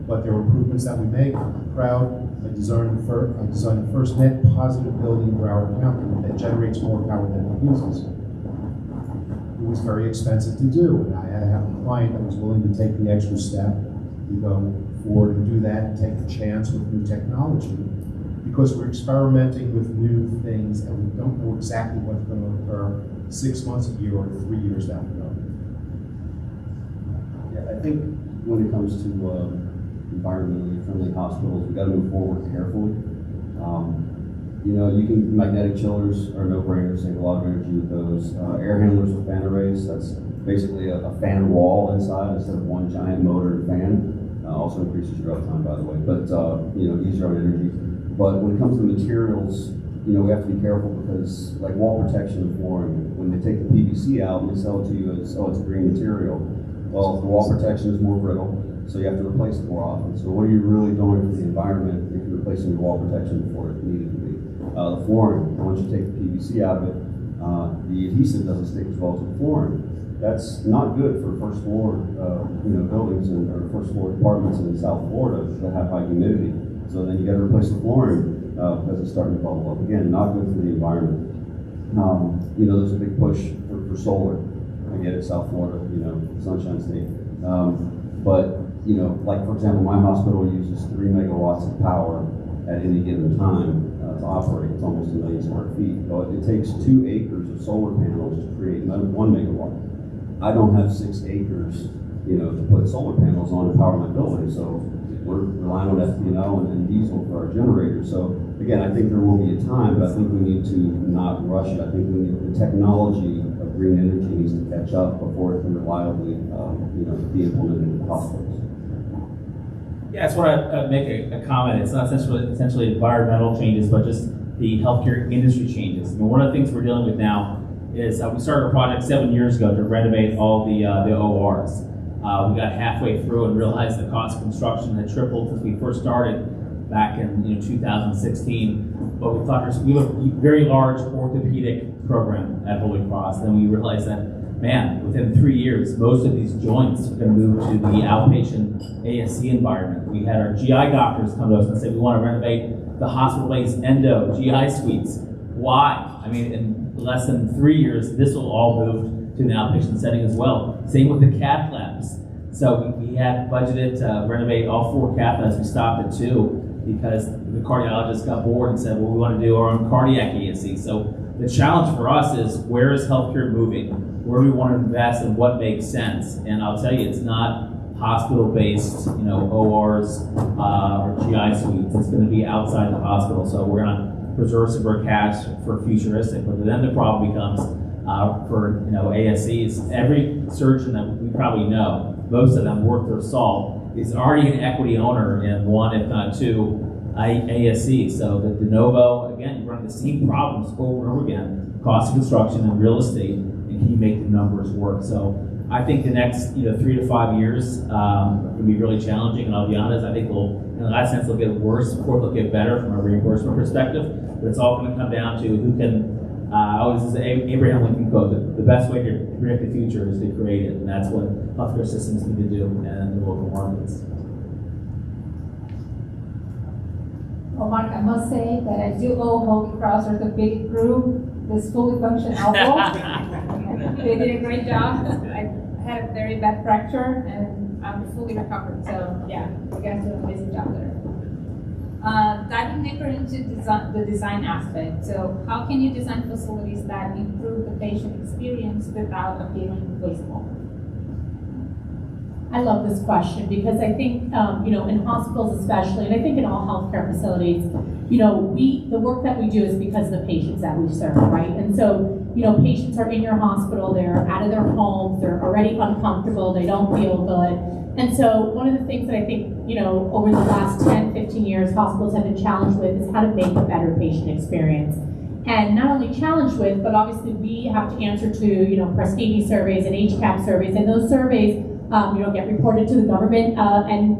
But there are improvements that we make. I'm proud. I designed the first net positive building for our county that generates more power than it uses. It was very expensive to do, and I had to have a client that was willing to take the extra step to go forward and do that and take a chance with new technology, because we're experimenting with new things and we don't know exactly what's going to occur 6 months, a year, or 3 years down the road. Yeah, I think when it comes to environmentally friendly hospitals, we've got to move forward carefully. Magnetic chillers are no-brainers, save a lot of energy with those. Air handlers with fan arrays, that's basically a fan wall inside instead of one giant motor and fan. Also increases your uptime, by the way, but easier on energy. But when it comes to materials, we have to be careful because, like wall protection and flooring, when they take the PVC out and they sell it to you as, it's a green material. Well, the wall protection is more brittle, so you have to replace it more often. So what are you really doing for the environment if you're replacing your wall protection before it needed to be? The flooring, once you take the PVC out of it, the adhesive doesn't stick as well to the flooring. That's not good for first floor, buildings or first floor apartments in South Florida that have high humidity. So then you got to replace the flooring because it's starting to bubble up. Again, not good for the environment. There's a big push for solar. I get it, South Florida, Sunshine State. But like for example, my hospital uses 3 megawatts of power at any given time to operate. It's almost 1 million square feet. But it takes 2 acres of solar panels to create 1 megawatt. I don't have 6 acres, to put solar panels on to power my building. So we're relying on FP&O and diesel for our generators. So again, I think there will be a time, but I think we need to not rush it. I think the technology of green energy needs to catch up before it can reliably, be implemented in hospitals. Yeah, I just want to make a comment. It's not essentially environmental changes, but just the healthcare industry changes. I mean, one of the things we're dealing with now is we started a project 7 years ago to renovate all the ORs. We got halfway through and realized the cost of construction had tripled since we first started back in 2016. But we thought we have a very large orthopedic program at Holy Cross. Then we realized that, man, within 3 years, most of these joints are going to move to the outpatient ASC environment. We had our GI doctors come to us and say, we want to renovate the hospital-based endo GI suites. Why? I mean, in less than 3 years, this will all move to an outpatient setting as well. Same with the cath labs. So we had budgeted to renovate all 4 cath labs. We stopped at 2 because the cardiologists got bored and said, well, we want to do our own cardiac ASC. So the challenge for us is, where is healthcare moving? Where do we want to invest and what makes sense? And I'll tell you, it's not hospital-based, ORs or GI suites. It's going to be outside the hospital. So we're going to preserve some of our cash for futuristic. But then the problem becomes for ASCs. Every surgeon that we probably know, most of them worth their salt, is already an equity owner in 1, if not 2, ASCs. So the de novo, again, you run the same problems over and over again: cost of construction and real estate, and can you make the numbers work? So I think the next 3 to 5 years can be really challenging, and I'll be honest, I think we'll, in that sense, they'll get worse before they'll get better from a reimbursement perspective. But it's all going to come down to who can, I always say, Abraham Lincoln quote, the best way to predict the future is to create it, and that's what healthcare systems need to do in the local markets. Well, Mark, I must say that I do owe Holy Cross Orthopedic Group this fully functional elbow. They did a great job. I had a very bad fracture and I'm fully recovered. So yeah, you guys did an amazing job there. Diving deeper into the design aspect. So how can you design facilities that improve the patient experience without appearing wasteful? I love this question because I think, in hospitals especially, and I think in all healthcare facilities, the work that we do is because of the patients that we serve, right? And so, patients are in your hospital, they're out of their homes, they're already uncomfortable, they don't feel good. And so one of the things that I think, over the last 10, 15 years, hospitals have been challenged with is how to make a better patient experience. And not only challenged with, but obviously we have to answer to, Prestige surveys and HCAP surveys, and those surveys get reported to the government, and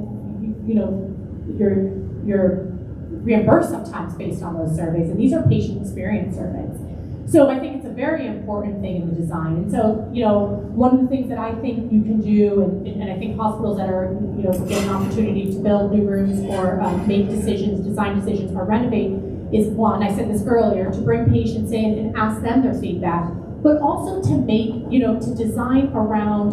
you're reimbursed sometimes based on those surveys, and these are patient experience surveys. So I think it's a very important thing in the design. And so, one of the things that I think you can do, and I think hospitals that are, get an opportunity to build new rooms or make decisions, design decisions, or renovate, is one, I said this earlier, to bring patients in and ask them their feedback, but also to make, to design around,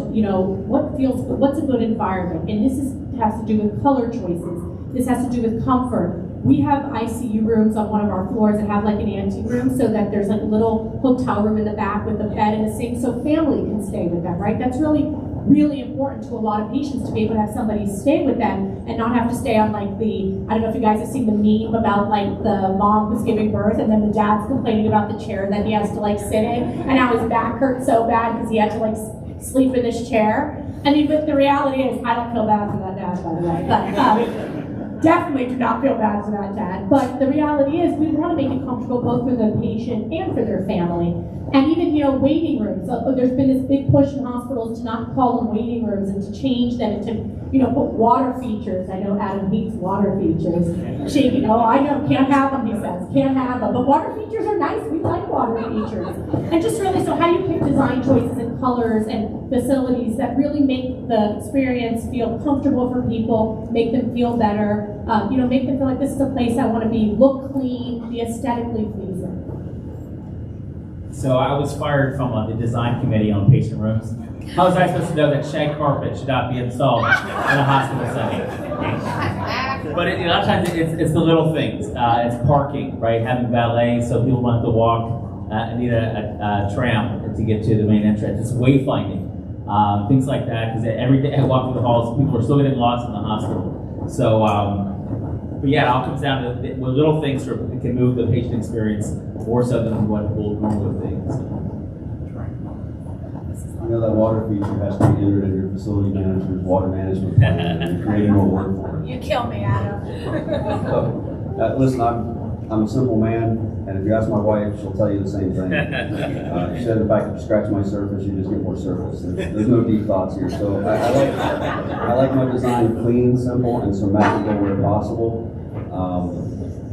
what's a good environment. And this has to do with color choices. This has to do with comfort. We have ICU rooms on one of our floors that have like an anteroom, so that there's like a little hotel room in the back with a bed and a sink, so family can stay with them, right? That's really, really important to a lot of patients, to be able to have somebody stay with them and not have to stay on like I don't know if you guys have seen the meme about like the mom who's giving birth and then the dad's complaining about the chair that he has to like sit in, and now his back hurts so bad because he had to like sleep in this chair. I mean, but the reality is, I don't feel bad for that dad, by the way, but definitely do not feel bad for that dad. But the reality is, we want to make it comfortable both for the patient and for their family. And even, waiting rooms. So there's been this big push in hospitals to not call them waiting rooms and to change them and to, put water features. I know Adam hates water features. Shaking, I know, can't have them, he says. Can't have them. But water features are nice. We like water features. And just really, so how do you pick design choices and colors and facilities that really make the experience feel comfortable for people, make them feel better, make them feel like this is a place I want to be, look clean, be aesthetically pleasing. So I was fired from the design committee on patient rooms. How was I supposed to know that shag carpet should not be installed in a hospital setting? But a lot of times it's the little things. It's parking, right? Having valet so people don't have to walk and need a tram to get to the main entrance. It's wayfinding, things like that. Because every day I walk through the halls, people are still getting lost in the hospital. So, but yeah, it all comes down to little things that can move the patient experience more so than what will move things. You know, that water feature has to be entered in your facility manager's water management plan, and you're creating more work for it. You kill me, Adam. So, listen, I'm a simple man, and if you ask my wife, she'll tell you the same thing. She said, if I could scratch my surface, you just get more surface. There's no deep thoughts here. So I like my design clean, simple, and symmetrical where possible.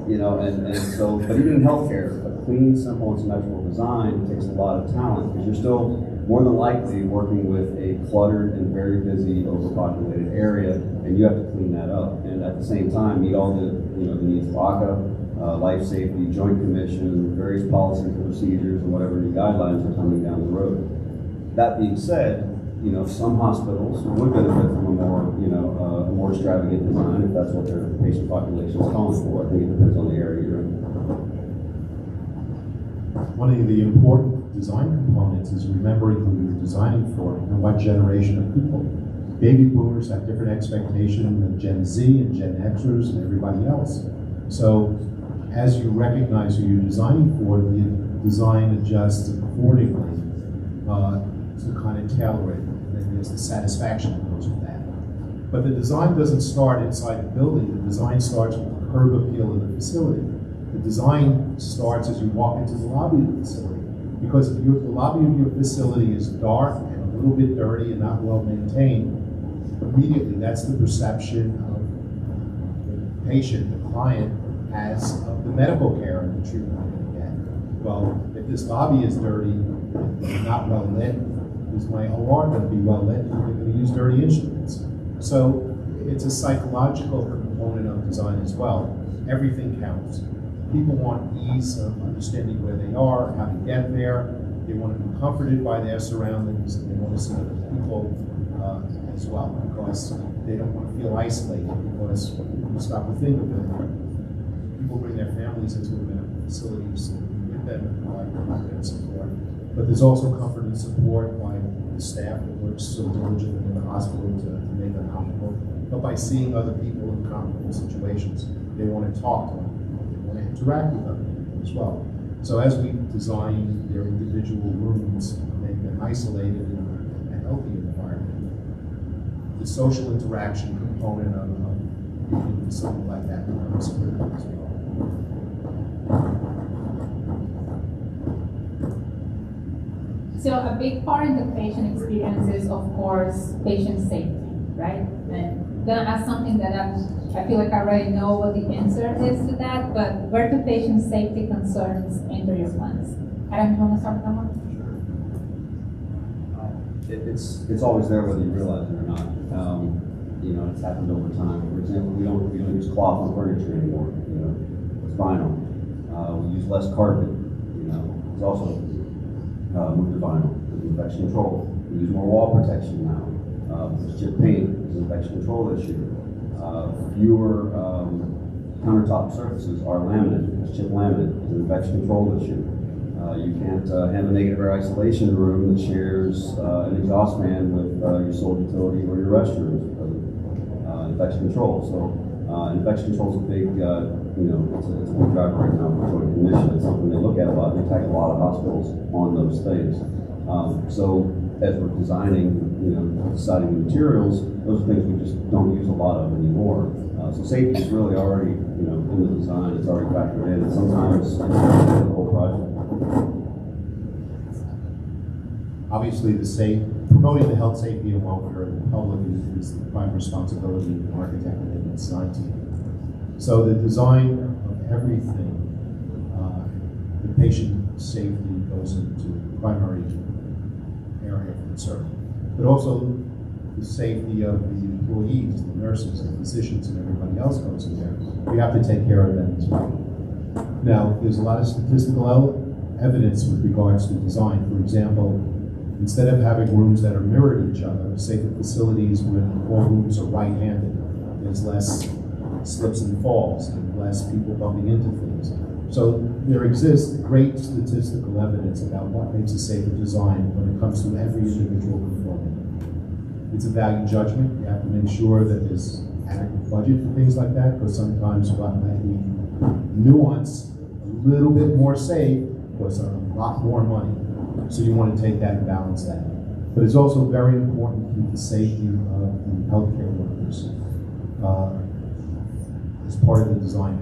You know, and so, but even in healthcare, a clean, simple, and symmetrical design takes a lot of talent, because you're still more than likely working with a cluttered and very busy, overpopulated area, and you have to clean that up. And at the same time, meet all the the needs of ACHA, life safety, joint commission, various policies and procedures, and whatever new guidelines are coming down the road. That being said, some hospitals would benefit from a more extravagant design if that's what their patient population is calling for. I think it depends on the area you're in. One of the important design components is remembering who you're designing for and what generation of people. Baby boomers have different expectations than Gen Z and Gen Xers and everybody else. So as you recognize who you're designing for, the design adjusts accordingly to kind of tailor it. And there's the satisfaction that goes with that. But the design doesn't start inside the building. The design starts with the curb appeal of the facility. The design starts as you walk into the lobby of the facility. Because if the lobby of your facility is dark and a little bit dirty and not well maintained, immediately that's the perception of the patient, the client, has of the medical care and the treatment they're going to get. Well, if this lobby is dirty and not well lit, is my OR going to be well lit? They're going to use dirty instruments. So it's a psychological component of design as well. Everything counts. People want ease of understanding where they are, how to get there. They want to be comforted by their surroundings, and they want to see other people as well, because they don't want to feel isolated. Because you stop to think of it, people bring their families into the medical facilities with them and provide comfort and support. But there's also comfort and support by the staff that works so diligently in the hospital to make them comfortable. But by seeing other people in comfortable situations, they want to talk to them. Interact with other people as well. So as we design their individual rooms, make them isolated in a healthy environment, the social interaction component of something like that becomes critical as well. So a big part in the patient experience is, of course, patient safety, right? And I'm gonna ask something that I feel like I already know what the answer is to that, but where do patient safety concerns enter your plans? Adam, you want to start with that one? It's always there whether you realize it or not. It's happened over time. For example, we don't use cloth on furniture anymore. It's vinyl. We use less carpet. It's also moved to vinyl. There's infection control. We use more wall protection now. There's chip paint. There's an infection control issue. Fewer countertop surfaces are laminate. It's chip laminate. It's an infection control issue. You can't have a negative air isolation room that shares an exhaust fan with your sole utility or your restrooms because of infection control. So infection control is a big, it's a big driver right now for joint commission. It's something they look at a lot. They tackle a lot of hospitals on those things. So as we're designing, deciding the materials, those are things we just don't use a lot of anymore. So safety is really already, in the design. It's already factored in. And sometimes it's the whole project. Obviously, promoting the health, safety, and welfare of the public is the prime responsibility of the architect and the design team. So the design of everything, the patient safety goes into the primary area of concern, but also the safety of the employees, the nurses, the physicians, and everybody else goes in there. We have to take care of them as well. Now, there's a lot of statistical evidence with regards to design. For example, instead of having rooms that are mirrored each other, safer facilities when all rooms are right-handed, there's less slips and falls and less people bumping into things. So there exists great statistical evidence about what makes a safer design when it comes to every individual component. It's a value judgment. You have to make sure that there's adequate budget for things like that, because sometimes what might be nuance, a little bit more safe, was a lot more money. So you want to take that and balance that. But it's also very important to keep the safety of the healthcare workers as part of the design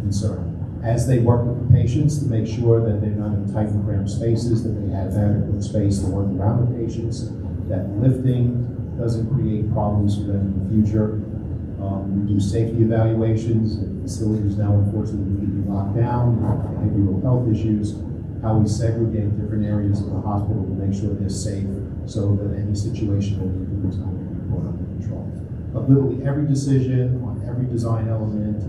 concern. As they work with the patients, to make sure that they're not in tight and cramped spaces, that they have adequate space to work around the patients, that lifting doesn't create problems for them in the future. We do safety evaluations. Facilities now, unfortunately, need to be locked down, behavioral health issues, how we segregate different areas of the hospital to make sure they're safe so that any situation that we do is going to be brought under control. But literally every decision on every design element,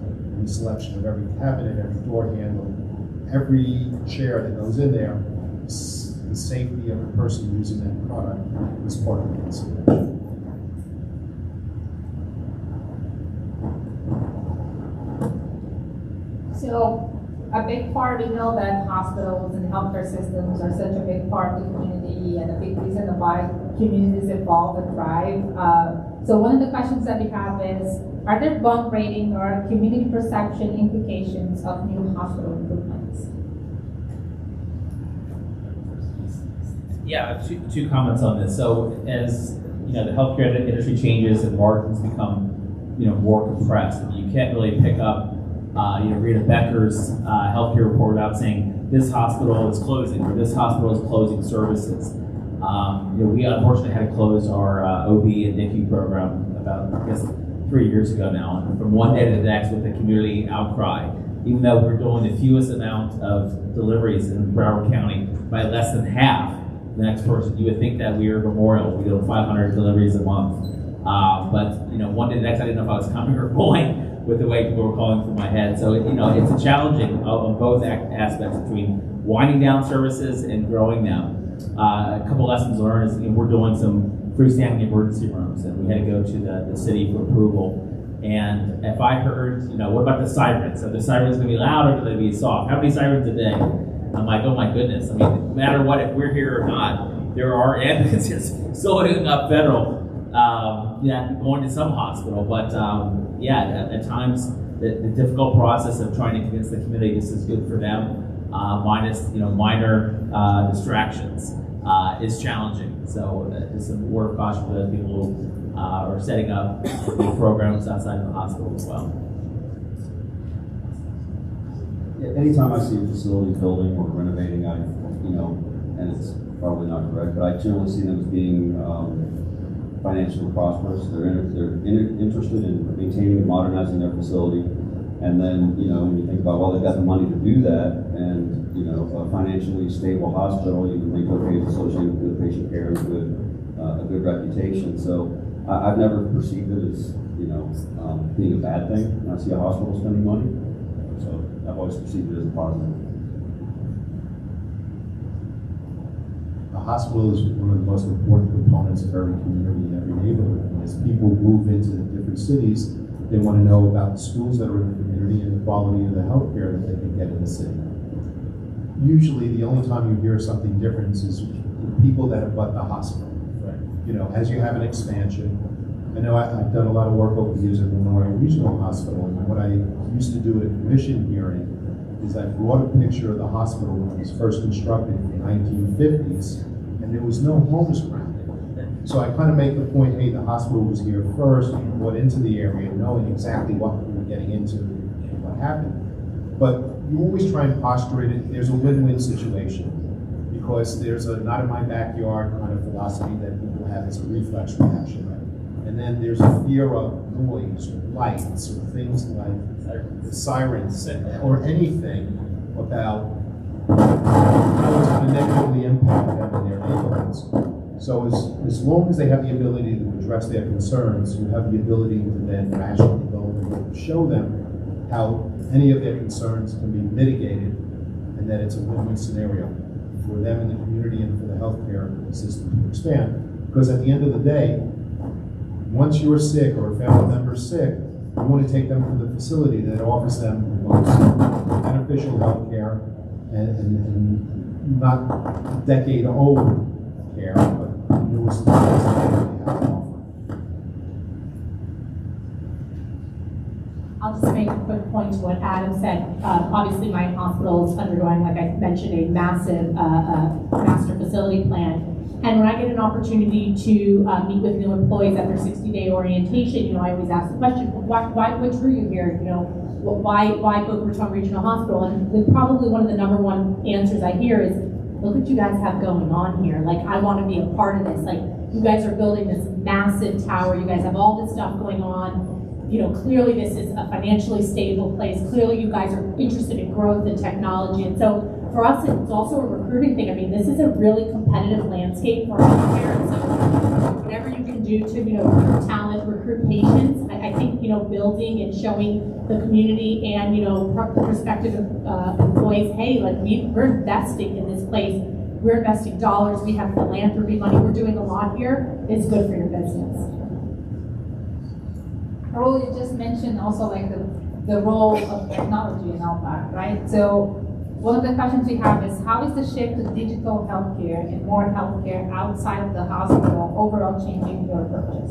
the selection of every cabinet, every door handle, every chair that goes in there, the safety of the person using that product is part of the consideration. So a big part, we know that hospitals and healthcare systems are such a big part of the community and a big reason why communities evolve and thrive. So one of the questions that we have is, are there bump rating or community perception implications of new hospital improvements? Yeah, two comments on this. So as you know, the healthcare industry changes and margins become more compressed. You can't really pick up read a Becker's healthcare report without saying this hospital is closing or this hospital is closing services. We unfortunately had to close our OB and NICU program about, I guess, 3 years ago now. And from one day to the next with the community outcry, even though we're doing the fewest amount of deliveries in Broward County by less than half the next person, you would think that we are Memorial. We do 500 deliveries a month. But one day to the next, I didn't know if I was coming or going with the way people were calling through my head. So, it's a challenging on both aspects between winding down services and growing them. A couple lessons learned is we're doing some freestanding emergency rooms, and we had to go to the city for approval. And if I heard, what about the sirens? Are the sirens going to be loud or are they going to be soft? How many sirens a day? I'm like, oh my goodness. I mean, no matter what, if we're here or not, there are ambulances still hooking up federal. Going to some hospital, but at times the difficult process of trying to convince the community this is good for them, minus minor distractions, is challenging. So just a word of caution for those people who are setting up programs outside of the hospital as well. Yeah, anytime I see a facility building or renovating, and it's probably not correct, but I generally see them as being financially prosperous. They're interested in maintaining and modernizing their facility. And then, when you think about, well, they've got the money to do that, and, a financially stable hospital, you can think, okay, it's associated with good patient care and a good reputation. So I've never perceived it as, being a bad thing when I see a hospital spending money. So I've always perceived it as a positive. The hospital is one of the most important components of every community and every neighborhood. And as people move into the different cities, they want to know about the schools that are in the community and the quality of the health care that they can get in the city. Usually the only time you hear something different is people that abut the hospital. Right. As you have an expansion. I know I've done a lot of work over the years at Memorial Regional Hospital, and what I used to do at a commission hearing is I brought a picture of the hospital when it was first constructed in the 1950s, and there was no homes around it. So I kind of make the point, hey, the hospital was here first, we brought into the area knowing exactly what we were getting into and what happened. But you always try and postulate it, there's a win-win situation, because there's a not in my backyard kind of philosophy that people have as a reflex reaction. And then there's a fear of noise or lights or things like the sirens or anything about how it's going to negatively impact them in their neighborhoods. So as long as they have the ability to address their concerns, you have the ability to then rationally go and show them how any of their concerns can be mitigated and that it's a win-win scenario for them in the community and for the healthcare system to expand. Because at the end of the day, once you're sick or a family member's sick, you want to take them to the facility that offers them the most beneficial health care and not decade-old care, but the newest things that they have to offer. I'll just make a quick point to what Adam said. Obviously, my hospital is undergoing, like I mentioned, a massive master facility plan. And when I get an opportunity to meet with new employees at their 60-day orientation, I always ask the question, what drew you here? Why Boca Raton Regional Hospital? And probably one of the number one answers I hear is, look what you guys have going on here. Like, I want to be a part of this. Like, you guys are building this massive tower. You guys have all this stuff going on. Clearly this is a financially stable place. Clearly you guys are interested in growth and technology. And so for us, it's also a recruiting thing. I mean, this is a really competitive landscape for healthcare. And so whatever you can do to, recruit talent, recruit patients, I think, building and showing the community and, prospective employees, hey, like we're investing in this place. We're investing dollars. We have philanthropy money. We're doing a lot here. It's good for your business. Haroula, you just mentioned also like the role of technology in LPAC, right? So one of the questions we have is, how is the shift to digital healthcare and more healthcare outside of the hospital overall changing your approaches?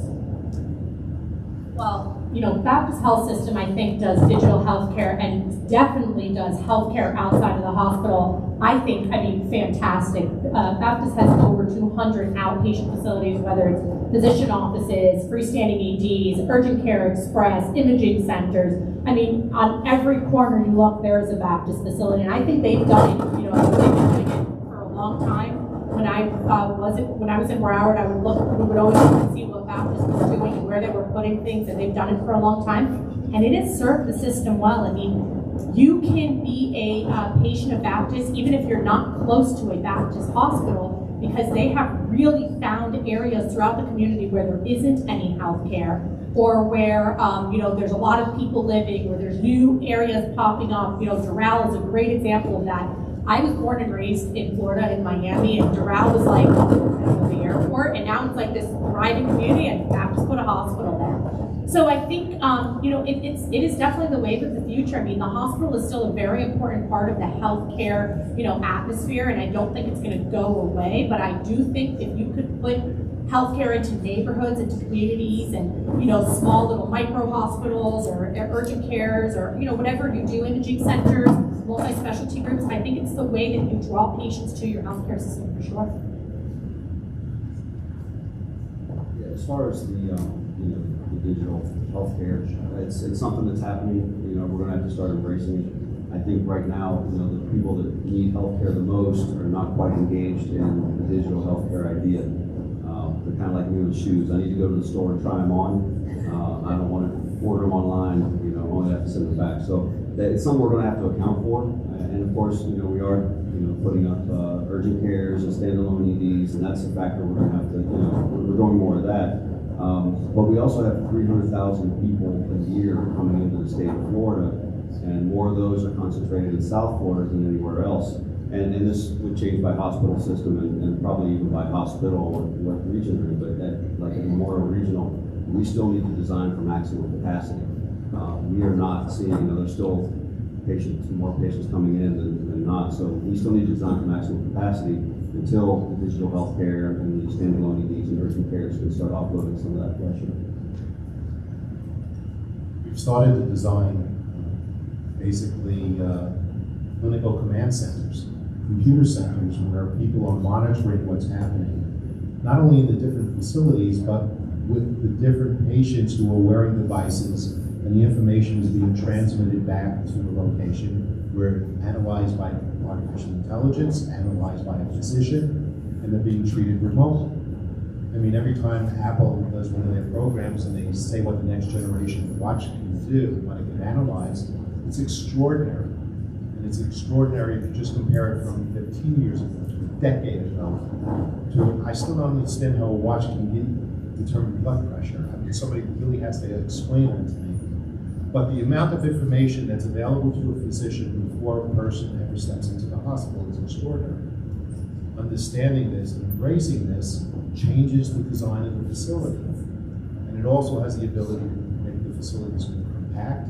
Well, Baptist Health System, I think, does digital healthcare and definitely does healthcare outside of the hospital. I mean, fantastic. Baptist has over 200 outpatient facilities, whether it's physician offices, freestanding EDs, urgent care express, imaging centers. I mean, on every corner you look, there is a Baptist facility, and I think they've done it. They've been doing it for a long time. When I was in Broward, we would always look and see what Baptist was doing and where they were putting things, and they've done it for a long time, and it has served the system well. I mean, you can be a patient of Baptist even if you're not close to a Baptist hospital, because they have really found areas throughout the community where there isn't any health care, or where there's a lot of people living, where there's new areas popping up. Doral is a great example of that. I was born and raised in Florida, in Miami, and Doral was like the airport, and now it's like this thriving community, and Baptist put a hospital there. So I think it is definitely the wave of the future. I mean, the hospital is still a very important part of the healthcare atmosphere, and I don't think it's going to go away. But I do think if you could put healthcare into neighborhoods, into communities, and small little micro hospitals or urgent cares, or whatever you do, imaging centers, multi-specialty groups, I think it's the way that you draw patients to your healthcare system for sure. Yeah, as far as the digital healthcare, it's something that's happening. We're going to have to start embracing it. I think right now, the people that need healthcare the most are not quite engaged in the digital healthcare idea. They're kind of like me with shoes. I need to go to the store and try them on. I don't want to order them online. Only have to send them back. So it's something we're going to have to account for. And of course, we are putting up urgent cares and standalone EDs, and that's a factor we're going to have to. We're doing more of that. But we also have 300,000 people a year coming into the state of Florida, and more of those are concentrated in South Florida than anywhere else. And this would change by hospital system and probably even by hospital or what region they're in. But like in Memorial Regional, we still need to design for maximum capacity. We are not seeing, there's still more patients coming in than not. So we still need to design for maximum capacity until the digital healthcare and the standalone EDs and urgent cares can start offloading some of that pressure. We've started to design basically clinical command centers, computer centers where people are monitoring what's happening, not only in the different facilities, but with the different patients who are wearing devices, and the information is being transmitted back to the location where it's analyzed by artificial intelligence, analyzed by a physician, and they're being treated remotely. I mean, every time Apple does one of their programs and they say what the next generation of watch can do, what it can analyze, it's extraordinary. And it's extraordinary if you just compare it from 15 years ago to a decade ago. I still don't understand how a watch can determine blood pressure. I mean, somebody really has to explain it to me. But the amount of information that's available to a physician before a person ever steps into the hospital is extraordinary. Understanding this and embracing this changes the design of the facility. And it also has the ability to make the facilities more compact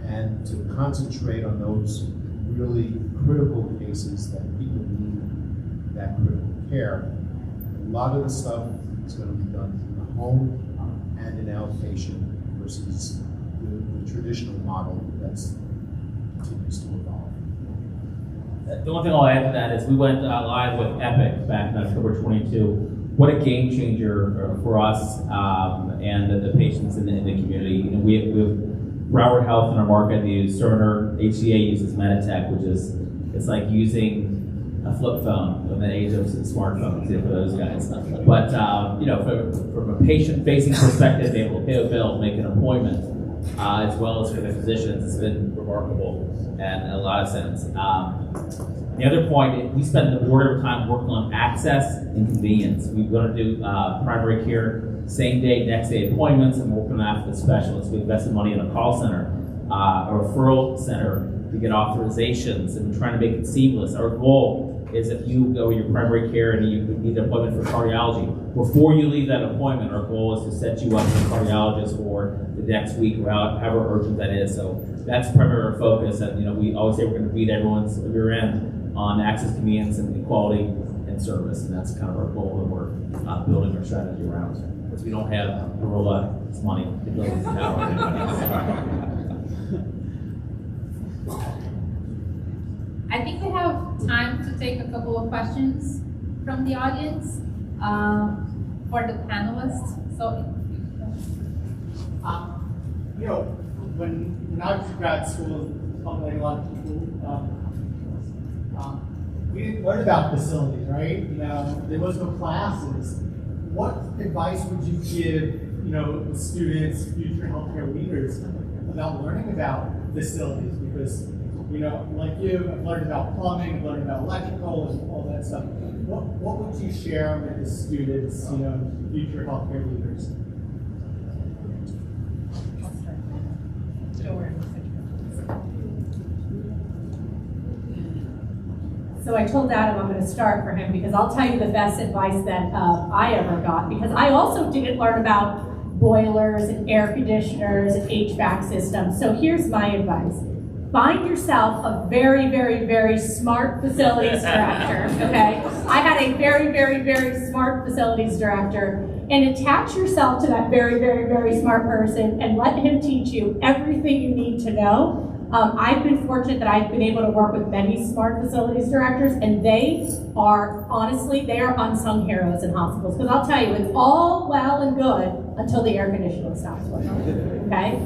and to concentrate on those really critical cases that people need that critical care. A lot of the stuff is going to be done in the home and in outpatient versus the traditional model that's continues to evolve. The one thing I'll add to that is we went live with Epic back in October 22. What a game changer for us and the patients in the community. You know, we have Broward Health in our market. They use Cerner. HCA uses Meditech, which is it's like using a flip phone in the age of smartphones for those guys. But you know, from a patient-facing perspective, being able to pay a bill, make an appointment, as well as for the physicians, it's been remarkable and a lot of sense. The other point, we spend the majority of our time working on access and convenience. We're going to do primary care, same day, next day appointments, and we're working after the specialists. We invested money in a call center, a referral center to get authorizations, and we're trying to make it seamless. Our goal is if you go to your primary care and you need an appointment for cardiology, before you leave that appointment, our goal is to set you up with a cardiologist for the next week, or however urgent that is. So that's primary focus, and you know, we always say we're going to beat everyone's rear end on access, convenience, and quality and service, and that's kind of our goal that we're building our strategy around. Because we don't have Haroula's money to build this tower. I think we have time to take a couple of questions from the audience for the panelists. So, you know, when I was in grad school, like a lot of people, we didn't learn about facilities, right? You know, there was no classes. What advice would you give, you know, the students, future healthcare leaders, about learning about facilities? Because, you know, like you, I've learned about plumbing, I've learned about electrical, and all that stuff. What would you share with the students, you know, future healthcare leaders? So I told Adam I'm going to start for him because I'll tell you the best advice that I ever got, because I also didn't learn about boilers and air conditioners and HVAC systems. So here's my advice. Find yourself a very, very, very smart facilities director, okay? I had a very, very, very smart facilities director, and attach yourself to that very, very, very smart person and let him teach you everything you need to know. I've been fortunate that I've been able to work with many smart facilities directors, and they are, honestly, they are unsung heroes in hospitals. Because I'll tell you, it's all well and good until the air conditioning stops working, okay?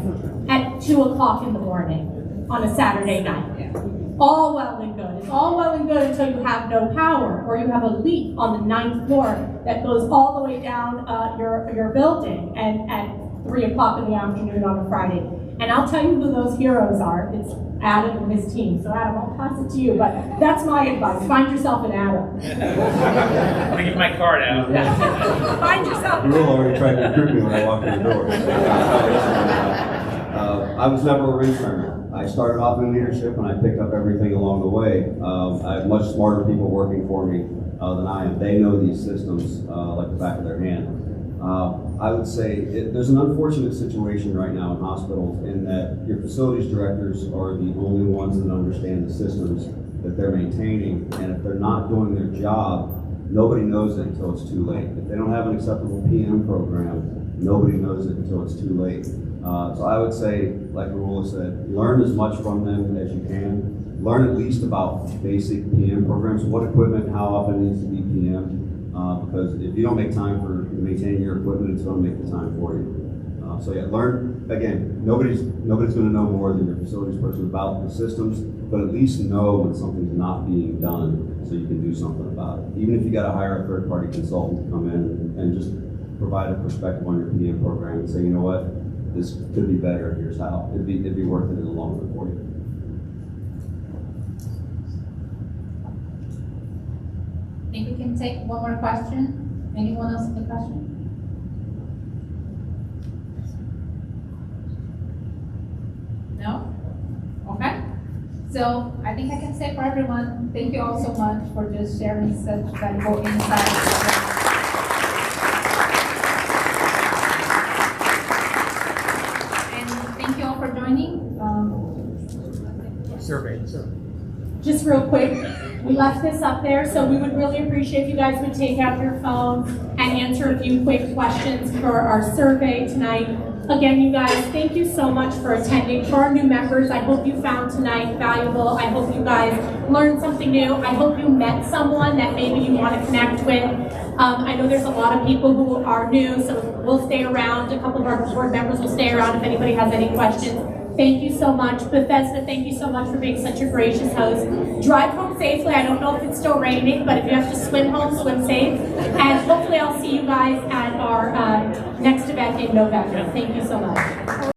At 2 o'clock in the morning on a Saturday night. All well and good. It's all well and good until you have no power, or you have a leak on the 9th floor that goes all the way down your building, and at 3 o'clock in the afternoon on a Friday. And I'll tell you who those heroes are. It's Adam and his team. So Adam, I'll pass it to you, but that's my advice. Find yourself an Adam. I'm gonna get my card out. Find yourself. You will already try to recruit me when I walk in the door. I was never a ring turner. I started off in leadership and I picked up everything along the way. I have much smarter people working for me than I am. They know these systems like the back of their hand. I would say there's an unfortunate situation right now in hospitals in that your facilities directors are the only ones that understand the systems that they're maintaining, and if they're not doing their job, nobody knows it until it's too late. If they don't have an acceptable PM program, nobody knows it until it's too late. So I would say, like Haroula said, learn as much from them as you can. Learn at least about basic PM programs, what equipment, how often needs to be PM. Because if you don't make time for maintaining your equipment, it's going to make the time for you. So yeah, learn. Again, nobody's going to know more than your facilities person about the systems, but at least know when something's not being done so you can do something about it. Even if you got to hire a third-party consultant to come in and just provide a perspective on your PM program and say, you know what, this could be better. Here's how. It'd be worth it in the long run for you. I think we can take one more question. Anyone else with a question? No? Okay. So I think I can say for everyone, thank you all so much for just sharing such valuable insights. And thank you all for joining. Survey. Just real quick, we left this up there, so we would really appreciate if you guys would take out your phone and answer a few quick questions for our survey tonight. Again, you guys, thank you so much for attending. For our new members, I hope you found tonight valuable. I hope you guys learned something new. I hope you met someone that maybe you want to connect with. I know there's a lot of people who are new, so we'll stay around. A couple of our board members will stay around if anybody has any questions. Thank you so much. Bethesda, thank you so much for being such a gracious host. Drive home safely. I don't know if it's still raining, but if you have to swim home, swim safe. And hopefully I'll see you guys at our next event in November. Thank you so much.